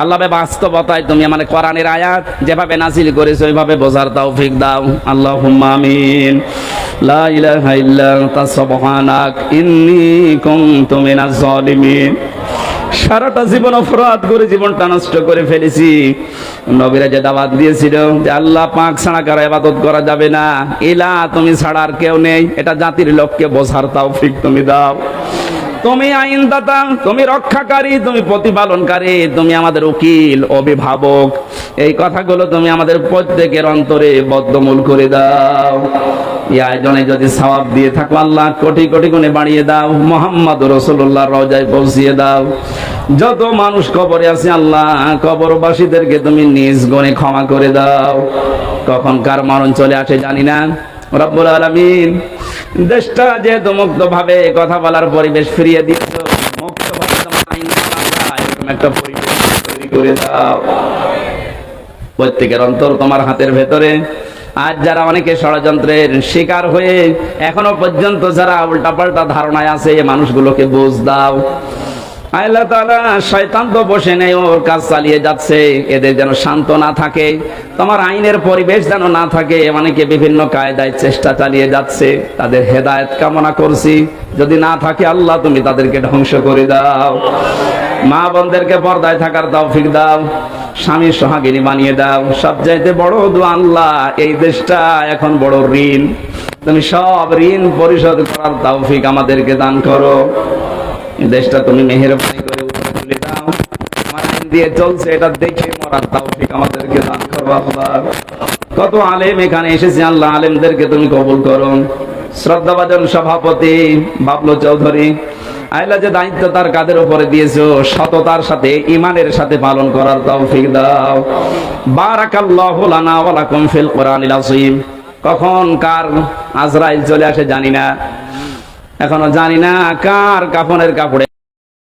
আল্লাহ বাস্তবতায় তুমি মানে কোরআনের আয়াত যেভাবে নাজিল করেছো ওইভাবে বোঝার তৌফিক দাও। আল্লাহুম্মা আমিন। লা ইলাহা ইল্লা আনতা সুবহানাক ইন্নী কুনতু মিনাজ জালিমিন। সারাটা জীবন অপরাধ করে জীবনটা নষ্ট করে ফেলেছি। নবীরা যে দাওয়াত দিয়েছিল যে আল্লাহ পাক ছাড়া কারো ইবাদত করা যাবে না, ইলা তুমি ছাড়া আর কেউ নেই, এটা জাতির লোককে বোঝার তৌফিক তুমি দাও। তুমি আইনদাতা, তুমি রক্ষাকারী, তুমি প্রতিপালনকারী, তুমি আমাদের উকিল অভিভাবক। এই কথাগুলো তুমি আমাদের প্রত্যেকের অন্তরে বদ্ধমূল করে দাও। এই আয়োজনে যদি সওয়াব দিয়ে থাকো আল্লাহ কোটি কোটি গুণে বাড়িয়ে দাও। মুহাম্মদুর রাসূলুল্লাহর রওজায় পৌঁছিয়ে দাও। যত মানুষ কবরে আছে আল্লাহ কবরবাসীদেরকে তুমি নিজ গুণে ক্ষমা করে দাও। কখন কার মরণ চলে আসে জানি না। রব্বুল আলামিন দেশটা যেহেতু মুক্ত ভাবে কথা বলার পরিবেশ ফিরিয়ে দিয়েছো, মুক্ত ভাবে তোমার আইন করা যায় এরকম একটা পরিবেশ তৈরি করে দাও। প্রত্যেকের অন্তর তোমার হাতের ভেতরে। আজ যারা অনেকে ষড়যন্ত্রের শিকার হয়ে এখনো পর্যন্ত যারা উল্টাপাল্টা ধারণায় আছে, মানুষগুলোকে বুঝ দাও। আল্লাহ তাআলা শয়তান তো বসে নেই, ওর কাজ চালিয়ে যাচ্ছে। এদের যেন শান্ত না থাকে, তোমার আইনের পরিবেশ যেন না থাকে। অনেকে বিভিন্ন কায়দায় চেষ্টা চালিয়ে যাচ্ছে, তাদের হেদায়েত কামনা করছি। যদি না থাকে আল্লাহ তুমি তাদেরকে ধ্বংস করে দাও। মা বোনদেরকে পর্দায় থাকার তৌফিক দাও, স্বামী সোহাগিনী বানিয়ে দাও। সবচাইতে বড় দোয়া আল্লাহ, এই দেশটা এখন বড় ঋণ, তুমি সব ঋণ পরিশোধ করার তৌফিক আমাদেরকে দান করো। দেশটা তুমি মেহেরবানি করে উপরে তুলে দাও। আমার আইন দিয়ে চলছে এটা দেখে মরার তৌফিক আমাদেরকে দান করো আল্লাহ। কত আলেম এখানে এসেছে আল্লাহ, আলেমদেরকে তুমি কবুল করো। শ্রদ্ধাভাজন সভাপতি বাবলু চৌধুরী, আল্লাহ যে দায়িত্ব তার কাঁধের উপরে দিয়েছো, সততার সাথে ঈমানের সাথে পালন করার তৌফিক দাও। বারাকাল্লাহু লানা ওয়া লাকুম ফিল কোরআনিল আযীম। কখন কার আজরাইল চলে আসে জানি না, এখনো জানি না কার কাফনের কাপড়ে